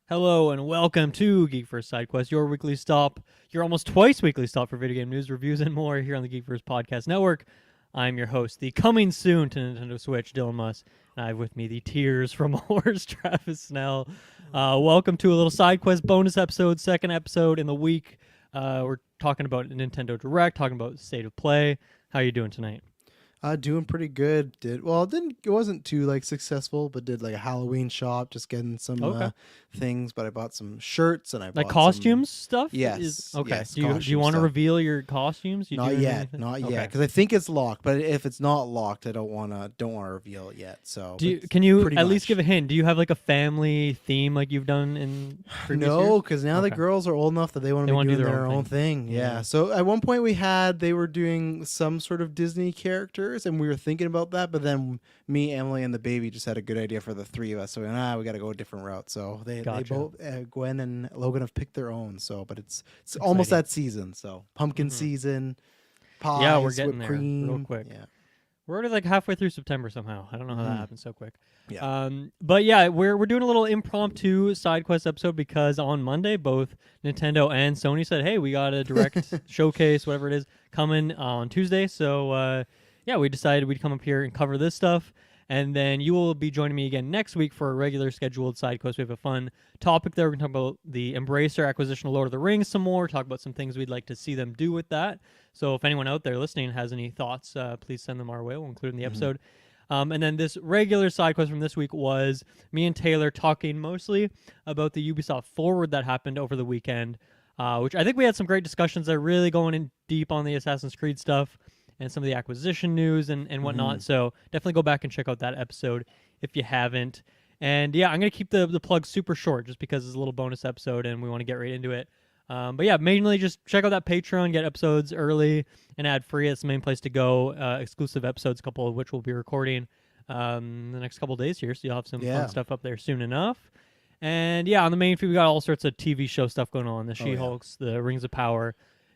Hello and welcome to Geek First Sidequest, your weekly stop, your almost twice weekly stop for video game news, reviews, and more here on the Geek First Podcast Network. I'm your host, the coming soon to Nintendo Switch, Dylan Muss, and I have with me the tears from a horse, Travis Snell. Welcome to a little Sidequest bonus episode, second episode in the week. We're talking about Nintendo Direct, talking about State of Play. How are you doing tonight? Doing pretty good. It wasn't too successful, but did a Halloween shop, just getting some things. But I bought some shirts and I bought costumes stuff. Yes. Okay. Yes, Do you want to reveal your costumes? Not yet, because I think it's locked. But if it's not locked, I don't want to reveal it yet. So can you at least give a hint? Do you have a family theme like you've done in previous years? No, because now the girls are old enough that they want to be doing their own thing. Yeah. So at one point they were doing some sort of Disney characters, and we were thinking about that, but then me, Emily, and the baby just had a good idea for the three of us. So we got to go a different route. So they both, Gwen and Logan, have picked their own. So, but it's almost that season. So pumpkin season, pies, yeah, we're getting there cream. real quick. Yeah. We're already halfway through September somehow. I don't know how that happened so quick. Yeah. But yeah, we're doing a little impromptu SideQuest episode because on Monday both Nintendo and Sony said, "Hey, we got a direct showcase, whatever it is, coming on Tuesday." So yeah, we decided we'd come up here and cover this stuff. And then you will be joining me again next week for a regular scheduled side quest. We have a fun topic there. We're going to talk about the Embracer acquisition of Lord of the Rings some more, talk about some things we'd like to see them do with that. So if anyone out there listening has any thoughts, please send them our way. We'll include in the episode. And then this regular side quest from this week was me and Taylor talking mostly about the Ubisoft Forward that happened over the weekend, which I think we had some great discussions there, really going in deep on the Assassin's Creed stuff and some of the acquisition news and whatnot. So definitely go back and check out that episode if you haven't. And yeah, I'm going to keep the plug super short just because it's a little bonus episode and we want to get right into it. But yeah, mainly just check out that Patreon, get episodes early and ad-free. It's the main place to go. Exclusive episodes, a couple of which we'll be recording the next couple of days here. So you'll have some fun stuff up there soon enough. And yeah, on the main feed, we got all sorts of TV show stuff going on. The She-Hulks, the Rings of Power,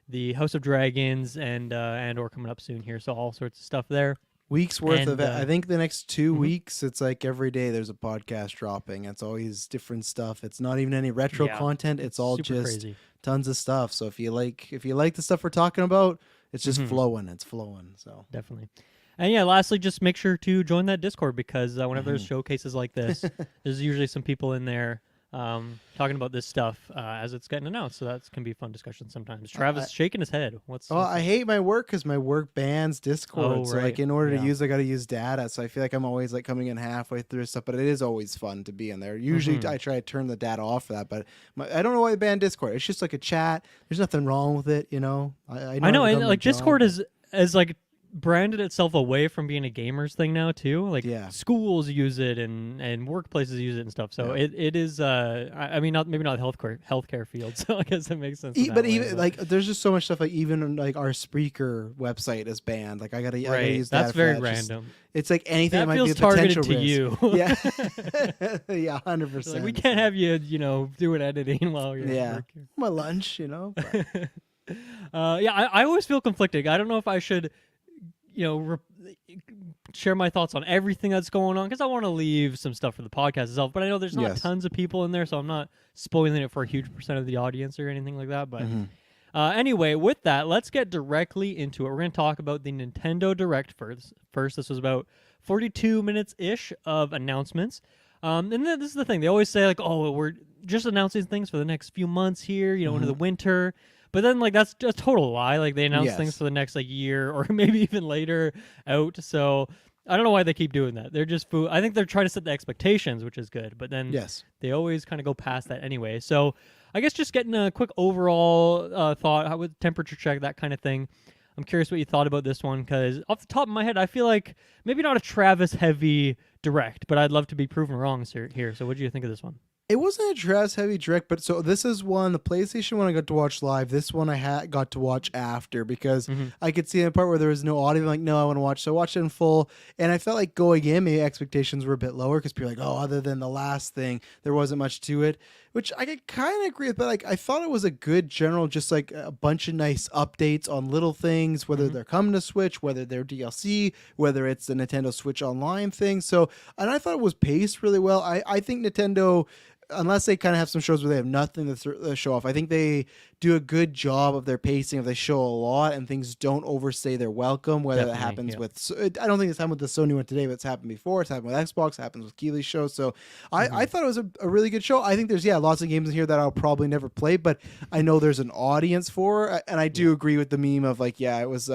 the House of Dragons, and or coming up soon here. So all sorts of stuff there. Weeks worth of it. I think the next 2 weeks, it's like every day there's a podcast dropping. It's always different stuff. It's not even any retro content. It's all just crazy. Tons of stuff. So if you like the stuff we're talking about, it's just flowing. It's flowing. So definitely. And yeah, lastly, just make sure to join that Discord because whenever there's showcases like this, there's usually some people in there talking about this stuff as it's getting announced, so that can be a fun discussion sometimes. Travis shaking his head. I hate my work because my work bans Discord. So in order to use, I got to use data. So I feel like I'm always coming in halfway through stuff, but it is always fun to be in there. Usually I try to turn the data off for that, but I don't know why they banned Discord. It's just a chat. There's nothing wrong with it, you know. I know, and Discord is branded itself away from being a gamers thing now too. Schools use it and workplaces use it and stuff. So it is I mean maybe not healthcare field. So I guess it makes sense. But even there's just so much stuff even our Spreaker website is banned. I gotta use that. That's very random. It's anything that might be a targeted potential to you. Yeah. Yeah, 100%. We can't have you doing editing while you're working. My lunch, But. I always feel conflicted. I don't know if I should share my thoughts on everything that's going on because I want to leave some stuff for the podcast itself. But I know there's not tons of people in there, so I'm not spoiling it for a huge percent of the audience or anything like that. But anyway, with that, let's get directly into it. We're going to talk about the Nintendo Direct first. This was about 42 minutes-ish of announcements. And then this is the thing. They always say, we're just announcing things for the next few months here, into the winter. But then, that's just a total lie. They announce things for the next, year or maybe even later out. So I don't know why they keep doing that. They're just I think they're trying to set the expectations, which is good. But then they always kind of go past that anyway. So I guess just getting a quick overall thought, with temperature check, that kind of thing. I'm curious what you thought about this one because off the top of my head, I feel like maybe not a Travis-heavy Direct, but I'd love to be proven wrong here. So what do you think of this one? It wasn't a Travis heavy direct, but so this is one, the PlayStation one I got to watch live. This one I got to watch after because I could see the part where there was no audio. I'm like, no, I want to watch. So I watched it in full. And I felt like going in, maybe expectations were a bit lower because people are like, oh, other than the last thing, there wasn't much to it, which I could kind of agree with. But I thought it was a good general, just a bunch of nice updates on little things, whether they're coming to Switch, whether they're DLC, whether it's the Nintendo Switch Online thing. So, and I thought it was paced really well. I think Nintendo unless they kind of have some shows where they have nothing to show off, I think they do a good job of their pacing. If they show a lot and things don't overstay their welcome, whether that happens with, I don't think it's happened with the Sony one today, but it's happened before. It's happened with Xbox. It happens with Keeley's show. So I thought it was a really good show. I think there's lots of games in here that I'll probably never play, but I know there's an audience for, and I do agree with the meme of like, it was.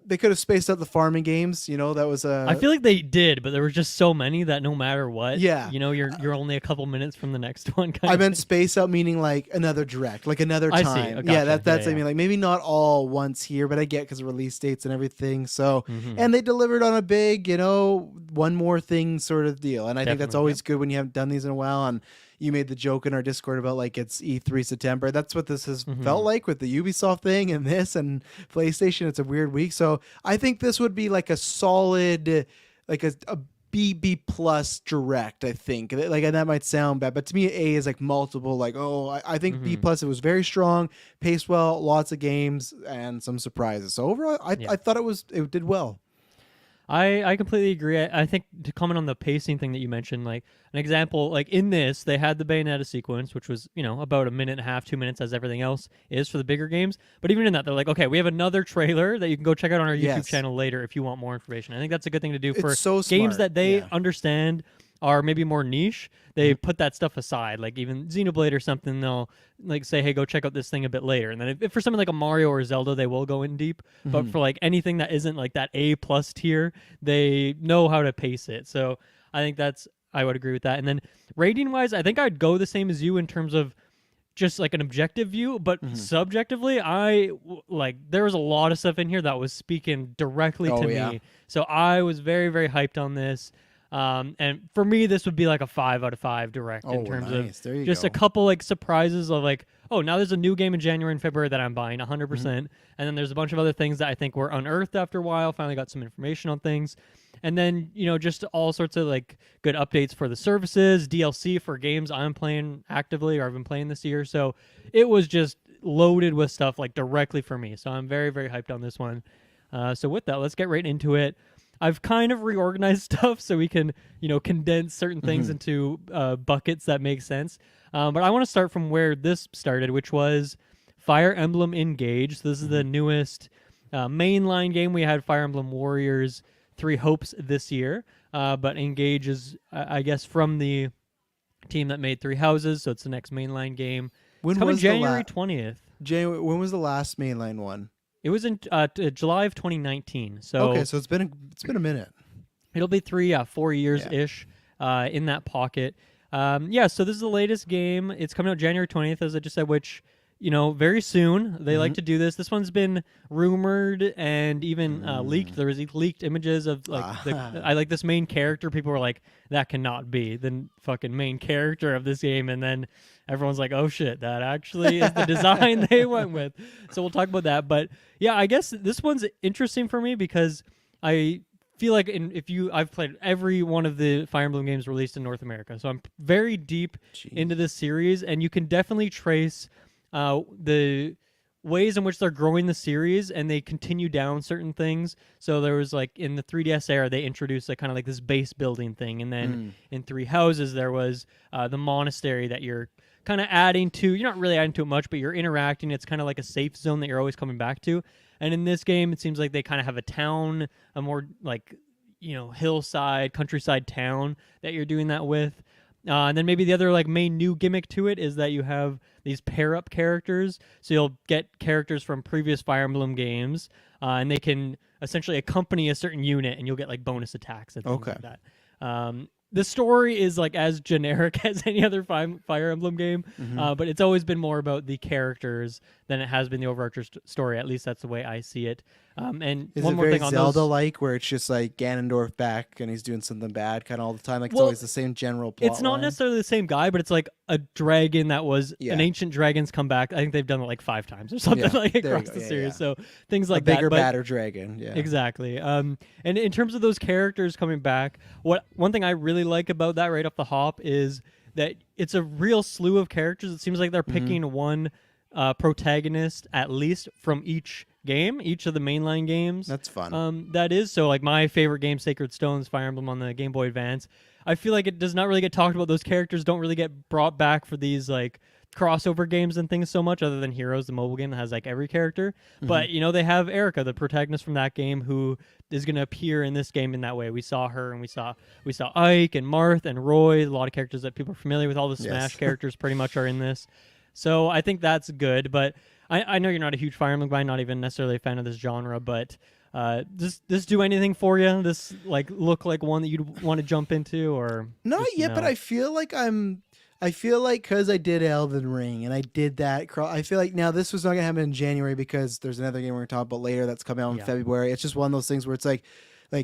They could have spaced out the farming games, that was I feel like they did, but there were just so many that no matter what, Yeah. you're only a couple minutes from the next one. I meant space out meaning like another direct, like another time. I see. Gotcha. Yeah, that's I mean, like maybe not all once here, but I get because of release dates and everything. So, and they delivered on a big, one more thing sort of deal. And I think that's always good when you haven't done these in a while. And you made the joke in our Discord about like it's E3 September. That's what this has felt like with the Ubisoft thing and this and PlayStation. It's a weird week. So I think this would be like a solid, like a B plus direct, I think. Like, and that might sound bad, but to me, A is like multiple. Like, I think B plus. It was very strong, paced well, lots of games, and some surprises. So overall, I thought it did well. I completely agree. I think to comment on the pacing thing that you mentioned, like an example, like in this, they had the Bayonetta sequence, which was, about a minute and a half, 2 minutes as everything else is for the bigger games. But even in that, they're like, okay, we have another trailer that you can go check out on our YouTube channel later if you want more information. I think that's a good thing to do for games that they understand are maybe more niche. They put that stuff aside, like even Xenoblade or something, they'll like say, hey, go check out this thing a bit later. And then if for something like a Mario or Zelda, they will go in deep. But for like anything that isn't like that A+ tier, they know how to pace it. So I think I would agree with that. And then rating wise, I think I'd go the same as you in terms of just like an objective view, but subjectively, there was a lot of stuff in here that was speaking directly to me. So I was very, very hyped on this. And for me, this would be like a 5 out of 5 direct in terms of just a couple like surprises of like, oh, now there's a new game in January and February that I'm buying 100%. And then there's a bunch of other things that I think were unearthed after a while. Finally got some information on things. And then, just all sorts of like good updates for the services, DLC for games I'm playing actively or I've been playing this year. So it was just loaded with stuff like directly for me. So I'm very, very hyped on this one. So with that, let's get right into it. I've kind of reorganized stuff so we can, condense certain things into buckets that make sense. But I want to start from where this started, which was Fire Emblem Engage. So this is the newest mainline game. We had Fire Emblem Warriors 3 Hopes this year. But Engage is, I guess, from the team that made Three Houses. So it's the next mainline game. It's coming January 20th. When was the last mainline one? It was in July of 2019. So okay, so it's been a minute. It'll be 4 years ish in that pocket. So this is the latest game. It's coming out January 20th, as I just said, which very soon. They like to do this. This one's been rumored and even leaked. There was leaked images of like I like this main character. People were like, that cannot be the fucking main character of this game, and then everyone's like, oh shit, that actually is the design they went with. So we'll talk about that. But yeah, I guess this one's interesting for me because I feel like I've played every one of the Fire Emblem games released in North America, so I'm very deep into this series, and you can definitely trace the ways in which they're growing the series, and they continue down certain things. So there was like in the 3DS era, they introduced like kind of like this base building thing, and then in Three Houses there was the monastery that you're kind of adding to. You're not really adding to it much, but you're interacting. It's kind of like a safe zone that you're always coming back to. And in this game, it seems like they kind of have a town, a more like hillside, countryside town that you're doing that with. And then maybe the other like main new gimmick to it is that you have these pair-up characters. So you'll get characters from previous Fire Emblem games, and they can essentially accompany a certain unit, and you'll get like bonus attacks and things like that. The story is like as generic as any other Fire Emblem game, but it's always been more about the characters than it has been the overarching story. At least that's the way I see it. And is one it more very thing on Zelda-like, where it's just like Ganondorf back and he's doing something bad kind of all the time? Like it's always the same general plot. It's not necessarily the same guy, but it's like a dragon that was an ancient dragon's come back. I think they've done it like 5 times or something like across the series. So things like that. A bigger, that. badder dragon. Yeah, exactly. And in terms of those characters coming back, one thing I really like about that right off the hop is that it's a real slew of characters. It seems like they're picking one protagonist at least from each game, each of the mainline games. That's fun. That is so. Like my favorite game, Sacred Stones, Fire Emblem on the Game Boy Advance. I feel like it does not really get talked about. Those characters don't really get brought back for these like crossover games and things so much, other than Heroes, the mobile game that has like every character. But they have Erica, the protagonist from that game, who is going to appear in this game in that way. We saw her, and we saw Ike and Marth and Roy, a lot of characters that people are familiar with. All the Smash characters pretty much are in this. So I think that's good, but I know you're not a huge Fire Emblem guy, not even necessarily a fan of this genre, but does this do anything for you? This like look like one that you'd want to jump into, or not yet? No? But I feel like because I did Elden Ring and I did that, I feel like now this was not gonna happen in January because there's another game we're gonna talk about later that's coming out in February. It's just one of those things where it's like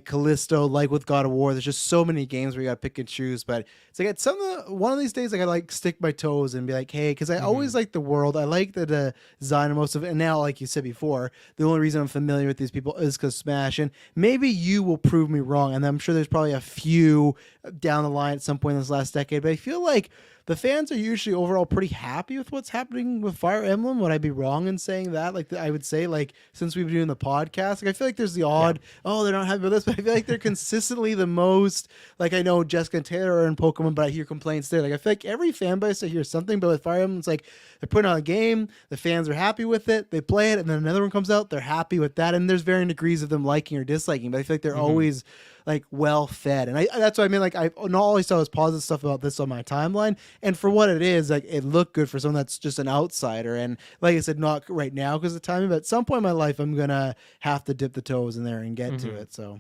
Callisto, like with God of War, there's just so many games where you gotta pick and choose. But it's like one of these days I gotta like stick my toes and be like, hey, because I always like the world. I like the design of most of it. And now, like you said before, the only reason I'm familiar with these people is because Smash. And maybe you will prove me wrong. And I'm sure there's probably a few down the line at some point in this last decade. But I feel like the fans are usually overall pretty happy with what's happening with Fire Emblem. Would I be wrong in saying that? Like I would say, like since we've been doing the podcast, like I feel like there's the odd, they're not happy with this, but I feel like they're consistently the most. Like I know Jessica and Taylor are in Pokemon, but I hear complaints there. Like I feel like every fan base I hear something, but with Fire Emblem, it's like they're putting on a game, the fans are happy with it, they play it, and then another one comes out, they're happy with that, and there's varying degrees of them liking or disliking. But I feel like they're always like well fed, and that's what I mean. Like I not always saw positive stuff about this on my timeline, and for what it is, like it looked good for someone that's just an outsider. And like I said, not right now because of the timing, but at some point in my life, I'm gonna have to dip the toes in there and get to it. So.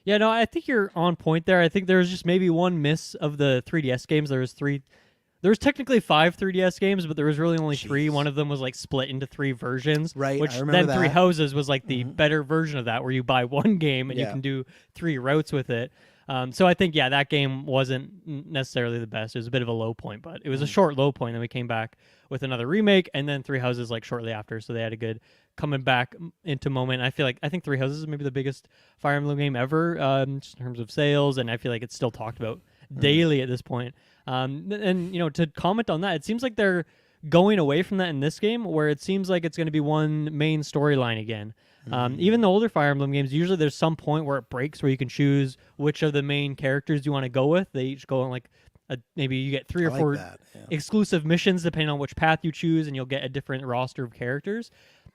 Yeah, no, I think you're on point there. I think there was just maybe one miss of the 3DS games. There was technically 5 3DS games, but there was really only 3. One of them was like split into 3 versions. Right, Which I remember then that. 3 Houses was like the better version of that, where you buy one game and you can do 3 routes with it. So I think, that game wasn't necessarily the best. It was a bit of a low point, but it was a short low point. Then we came back with another remake, and then 3 Houses like shortly after. So they had a good coming back into moment. I think 3 Houses is maybe the biggest Fire Emblem game ever, just in terms of sales, and I feel like it's still talked about daily at this point. And to comment on that, it seems like they're going away from that in this game, where it seems like it's going to be one main storyline again. Even the older Fire Emblem games, usually there's some point where it breaks where you can choose which of the main characters you want to go with. They each go on like maybe you get 3 or 4 exclusive missions depending on which path you choose, and you'll get a different roster of characters.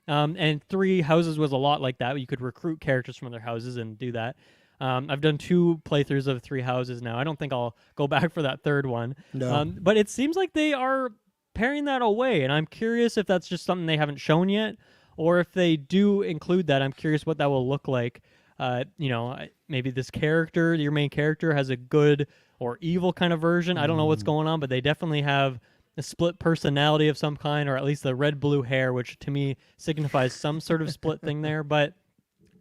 And 3 Houses was a lot like that. You could recruit characters from other houses and do that. I've done 2 playthroughs of 3 Houses now. I don't think I'll go back for that third one. No. But it seems like they are paring that away, and I'm curious if that's just something they haven't shown yet, or if they do include that. I'm curious what that will look like. Maybe this character, your main character, has a good or evil kind of version. I don't know what's going on, but they definitely have a split personality of some kind, or at least the red-blue hair, which to me signifies some sort of split thing there. But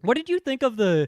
what did you think of the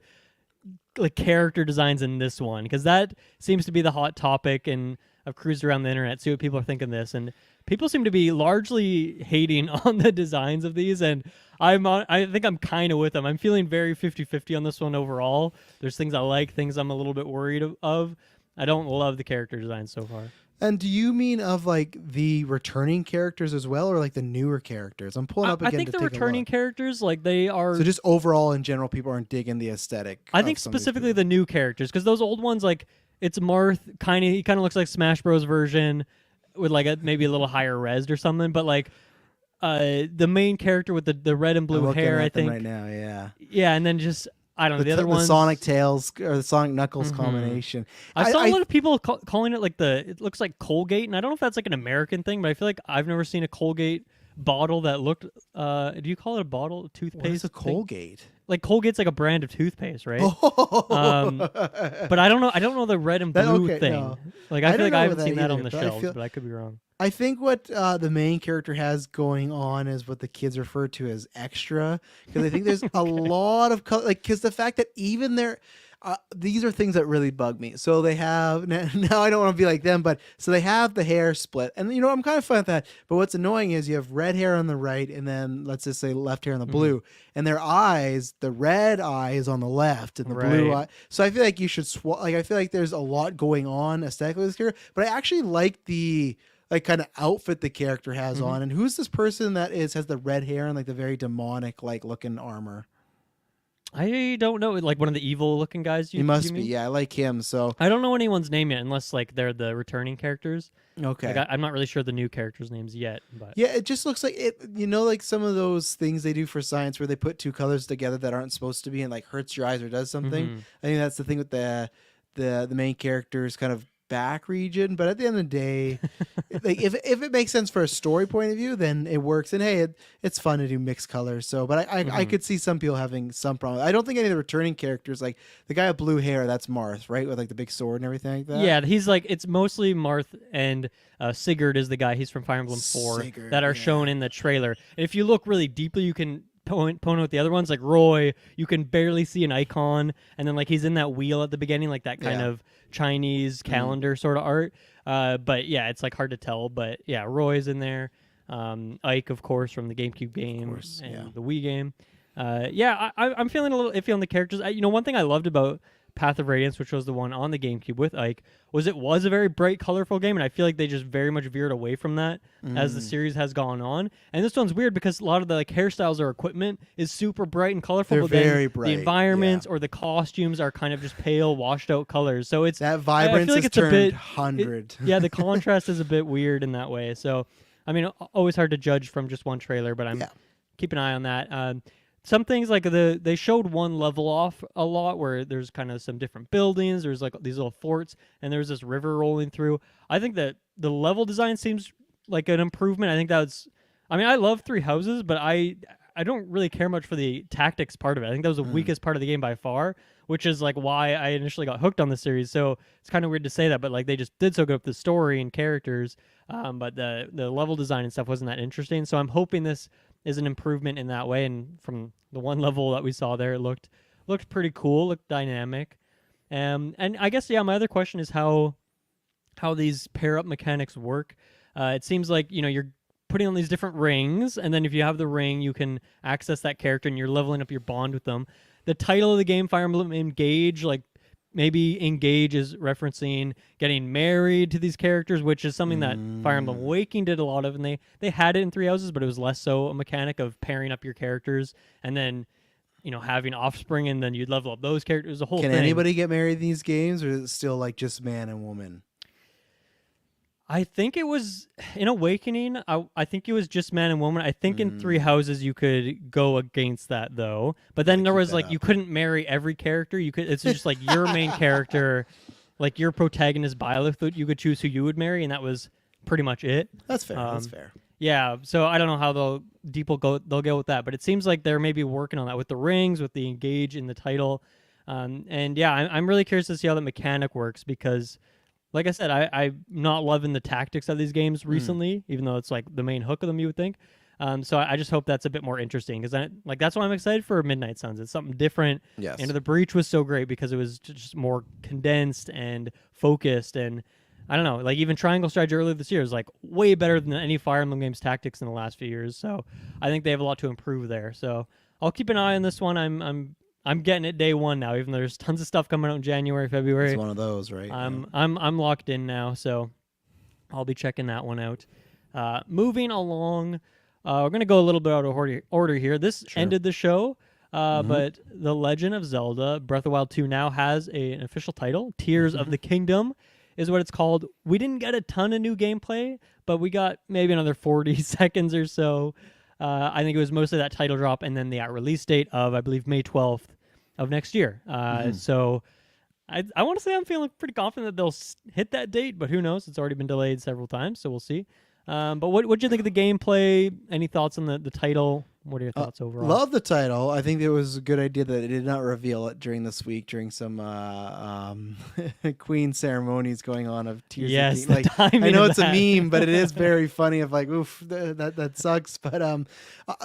character designs in this one? Because that seems to be the hot topic, and I've cruised around the internet, see what people are thinking of this, and people seem to be largely hating on the designs of these, and I think I'm kind of with them. I'm feeling very 50-50 on this one overall. There's things I like, things I'm a little bit worried of. I don't love the character design so far. And do you mean of like the returning characters as well, or like the newer characters? I'm pulling up again. I think to the take returning characters, like they are. So just overall in general, people aren't digging the aesthetic. I think specifically the new characters, because those old ones, like it's Marth, he kind of looks like Smash Bros version with like maybe a little higher res or something, but like the main character with the red and blue hair, I think right now, yeah, and then just. I don't know, the other ones. The Sonic Tails or the Sonic Knuckles combination. I saw a lot of people calling it like it looks like Colgate, and I don't know if that's like an American thing, but I feel like I've never seen a Colgate bottle that looked, do you call it a bottle of toothpaste? What is a Colgate? Like Colgate's like a brand of toothpaste, right? Oh. But I don't know the red and blue thing. No. Like I feel like I haven't seen that either, on the shelves, but I could be wrong. I think what the main character has going on is what the kids refer to as extra, because I think there's a lot of color, because the fact that even these are things that really bug me. So they have now I don't want to be like them, but so they have the hair split, and I'm kind of fine with that. But what's annoying is you have red hair on the right, and then let's just say left hair on the blue, and their eyes, the red eye is on the left, and the blue eye. So I feel like you should I feel like there's a lot going on aesthetically with this character, but I actually like like kind of outfit the character has Mhm. on. And who's this person that has the red hair and like the very demonic like looking armor? I don't know, like one of the evil looking guys. He You must be. mean? Yeah, I like him. So I don't know anyone's name yet, unless like they're the returning characters. Like okay. I'm not really sure the new characters' names yet, but Yeah, it just looks like it. You know, like some of those things they do for science where they put two colors together that aren't supposed to be and like hurts your eyes or does something. Mhm. I think that's the thing with the main character's kind of back region. But at the end of the day, like if it makes sense for a story point of view, then it works. And hey, it's fun to do mixed colors. So, but I Mhm. could see some people having some problem. I don't think any of the returning characters, like the guy with blue hair, that's Marth, right, with like the big sword and everything like that. Yeah, he's like it's mostly Marth and Sigurd is the guy. He's from Fire Emblem 4 Sigurd, that are yeah. shown in the trailer. And if you look really deeply, you can point out the other ones. Like Roy, you can barely see an icon, and then like he's in that wheel at the beginning, like that kind Yeah. of Chinese calendar sort of art. But yeah, it's like hard to tell. But yeah, Roy's in there. Ike, of course, from the GameCube game course, and yeah. the Wii game. I'm feeling a little iffy on the characters. One thing I loved about Path of Radiance, which was the one on the GameCube with Ike, was it was a very bright, colorful game, and I feel like they just very much veered away from that as the series has gone on. And this one's weird because a lot of the like hairstyles or equipment is super bright and colorful, They're but then very bright, the environments or the costumes are kind of just pale, washed out colors. So it's That I vibrance feel like is it's a turned bit 100. yeah, the contrast is a bit weird in that way. So I mean, always hard to judge from just one trailer, but I'm Yeah. keep an eye on that. Some things like they showed one level off a lot where there's kind of some different buildings. There's like these little forts, and there's this river rolling through. I think that the level design seems like an improvement. I think that's. I mean, I love Three Houses, but I don't really care much for the tactics part of it. I think that was the weakest part of the game by far, which is like why I initially got hooked on the series. So it's kind of weird to say that, but like they just did so good with the story and characters, but the level design and stuff wasn't that interesting. So I'm hoping this is an improvement in that way. And from the one level that we saw there, it looked pretty cool, looked dynamic. And I guess my other question is how these pair up mechanics work. It seems like you're putting on these different rings, and then if you have the ring, you can access that character, and you're leveling up your bond with them. The title of the game, Fire Emblem Engage, like maybe Engage is referencing getting married to these characters, which is something that Fire Emblem Awakening did a lot of, and they had it in Three Houses, but it was less so a mechanic of pairing up your characters and then having offspring, and then you'd level up those characters. The whole Can thing. anybody get married in these games, or is it still like just man and woman? I think it was in Awakening. I think it was just man and woman. I think in Three Houses you could go against that though. But then there keep was that like up. you couldn't marry every character. You could. It's just like your main character, like your protagonist Byleth. You could choose who you would marry, and that was pretty much it. That's fair. That's fair. Yeah. So I don't know how they'll go with that, but it seems like they're maybe working on that with the rings, with the engage in the title, and yeah, I'm really curious to see how the mechanic works because. Like I said, I'm not loving the tactics of these games recently, even though it's like the main hook of them, you would think. So I just hope that's a bit more interesting because that's why I'm excited for Midnight Suns. It's something different. Yes. Into the Breach was so great because it was just more condensed and focused, and I don't know, like even Triangle Strategy earlier this year is like way better than any Fire Emblem games tactics in the last few years. So I think they have a lot to improve there. So I'll keep an eye on this one. I'm getting it day one now, even though there's tons of stuff coming out in January, February. It's one of those, right? I'm locked in now, so I'll be checking that one out. Moving along, we're gonna go a little bit out of order here. This ended the show, but The Legend of Zelda: Breath of the Wild 2 now has an official title. Tears of the Kingdom is what it's called. We didn't get a ton of new gameplay, but we got maybe another 40 seconds or so. I think it was mostly that title drop and then the release date of, I believe, May 12th of next year. So I want to say I'm feeling pretty confident that they'll hit that date, but who knows? It's already been delayed several times, so we'll see. But what do you think of the gameplay? Any thoughts on the title? What are your thoughts overall? Love the title. I think it was a good idea that it did not reveal it during this week, during some Queen ceremonies going on of Tears Yes, of the King. the Like, I timing know of it's a meme, but it is very funny of like, oof, that sucks. But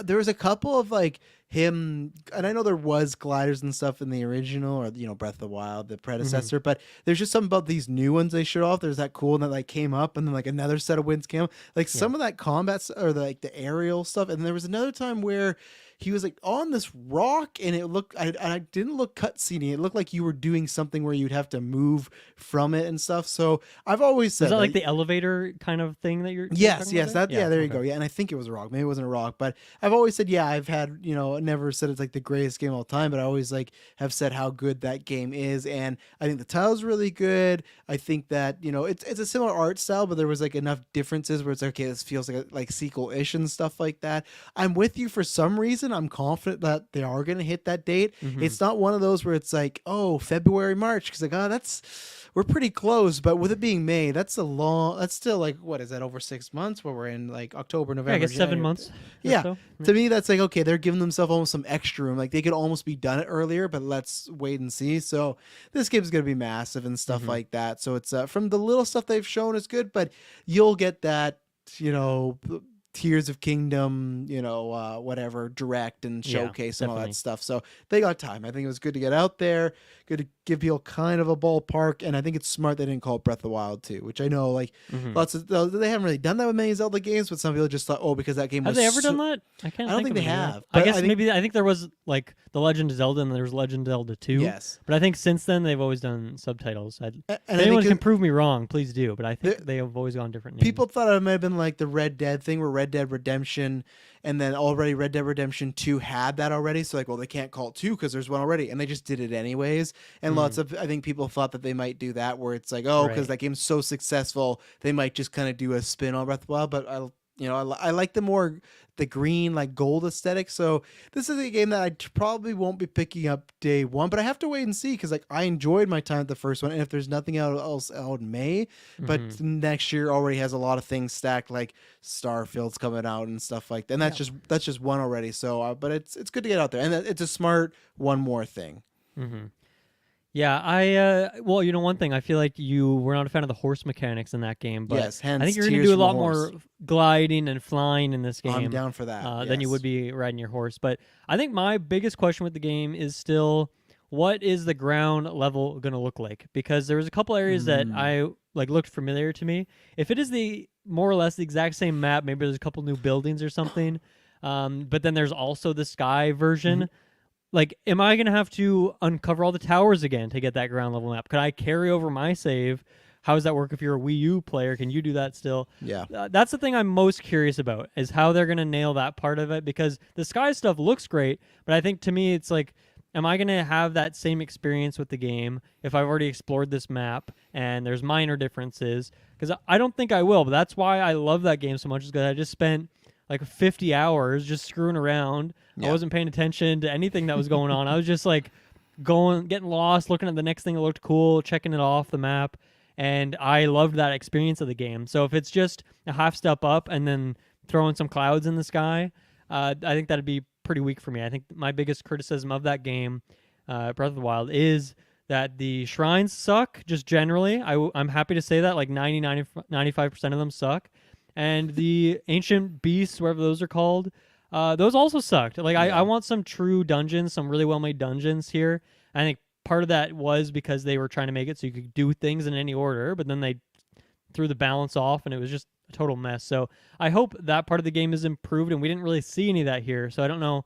there was a couple of like him, and I know there was gliders and stuff in the original, or Breath of the Wild, the predecessor, but there's just something about these new ones they showed off. There's that cool one that like came up, and then like another set of winds came up. Like some of that combat or the aerial stuff, and there was another time where he was like on this rock, and it looked, I didn't look cutscene. It looked like you were doing something where you'd have to move from it and stuff. So I've always said Was that like the elevator kind of thing that you're yes, talking yes, about that, yeah, there you okay. go. Yeah, and I think it was a rock. Maybe it wasn't a rock, but I've always said, yeah, I've had, never said it's like the greatest game of all time, but I always like have said how good that game is, and I think the tile's really good. I think that it's a similar art style, but there was like enough differences where it's like, okay, this feels like sequel-ish and stuff like that. I'm with you for some reason. I'm confident that they are going to hit that date. Mm-hmm. It's not one of those where it's like, oh, February, March, because like, we're pretty close, but with it being May, that's still like, what is that, over 6 months, where we're in like October, November, Yeah, I guess 7 January. months. Yeah. So. To me, that's like, okay, they're giving themselves almost some extra room. Like they could almost be done it earlier, but let's wait and see. So this game's going to be massive and stuff like that. So it's from the little stuff they've shown is good, but you'll get that, Tears of Kingdom, whatever, direct and showcase and all that stuff. So they got time. I think it was good to get out there, good to give people kind of a ballpark, and I think it's smart they didn't call it Breath of the Wild 2, which I know like lots of they haven't really done that with many Zelda games, but some people just thought, oh, because that game have was they ever done that? I don't think they have. I guess maybe I think there was like the Legend of Zelda and there was Legend of Zelda 2. Yes, but I think since then they've always done subtitles. And if anyone can prove me wrong, please do. But I think they have always gone different names. People thought it might have been like the Red Dead thing, where Red Dead Redemption, and then already Red Dead Redemption 2 had that already. So like, well, they can't call it 2 because there's one already, and they just did it anyways. And lots of, I think people thought that they might do that, where it's like, oh, because that game's so successful, they might just kind of do a spin on Breath of the Wild. But I like the green, like gold aesthetic. So this is a game that I probably won't be picking up day one, but I have to wait and see, because like I enjoyed my time at the first one, and if there's nothing else out in May, but next year already has a lot of things stacked, like Starfield's coming out and stuff like that. And that's just one already. So, but it's good to get out there, and it's a smart one more thing. Yeah, well, one thing, I feel like you were not a fan of the horse mechanics in that game, but yes, hence I think you're going to do a lot more gliding and flying in this game. I'm down for that. Than you would be riding your horse. But I think my biggest question with the game is still, what is the ground level going to look like? Because there was a couple areas that I looked familiar to me. If it is the more or less the exact same map, maybe there's a couple new buildings or something, but then there's also the sky version. Like, am I going to have to uncover all the towers again to get that ground level map? Could I carry over my save? How does that work if you're a Wii U player? Can you do that still? Yeah. That's the thing I'm most curious about, is how they're going to nail that part of it, because the sky stuff looks great, but I think to me it's like, am I going to have that same experience with the game if I've already explored this map and there's minor differences? Because I don't think I will, but that's why I love that game so much, is because I just spent like 50 hours just screwing around. I wasn't paying attention to anything that was going on. I was just like getting lost, looking at the next thing that looked cool, checking it off the map, and I loved that experience of the game. So if it's just a half step up and then throwing some clouds in the sky, I think that'd be pretty weak for me. I think my biggest criticism of that game, Breath of the Wild, is that the shrines suck, just generally. I'm happy to say that, like 95% of them suck. And the ancient beasts, whatever those are called, those also sucked. Like, I want some true dungeons, some really well-made dungeons here. I think part of that was because they were trying to make it so you could do things in any order, but then they threw the balance off, and it was just a total mess. So I hope that part of the game is improved, and we didn't really see any of that here. So I don't know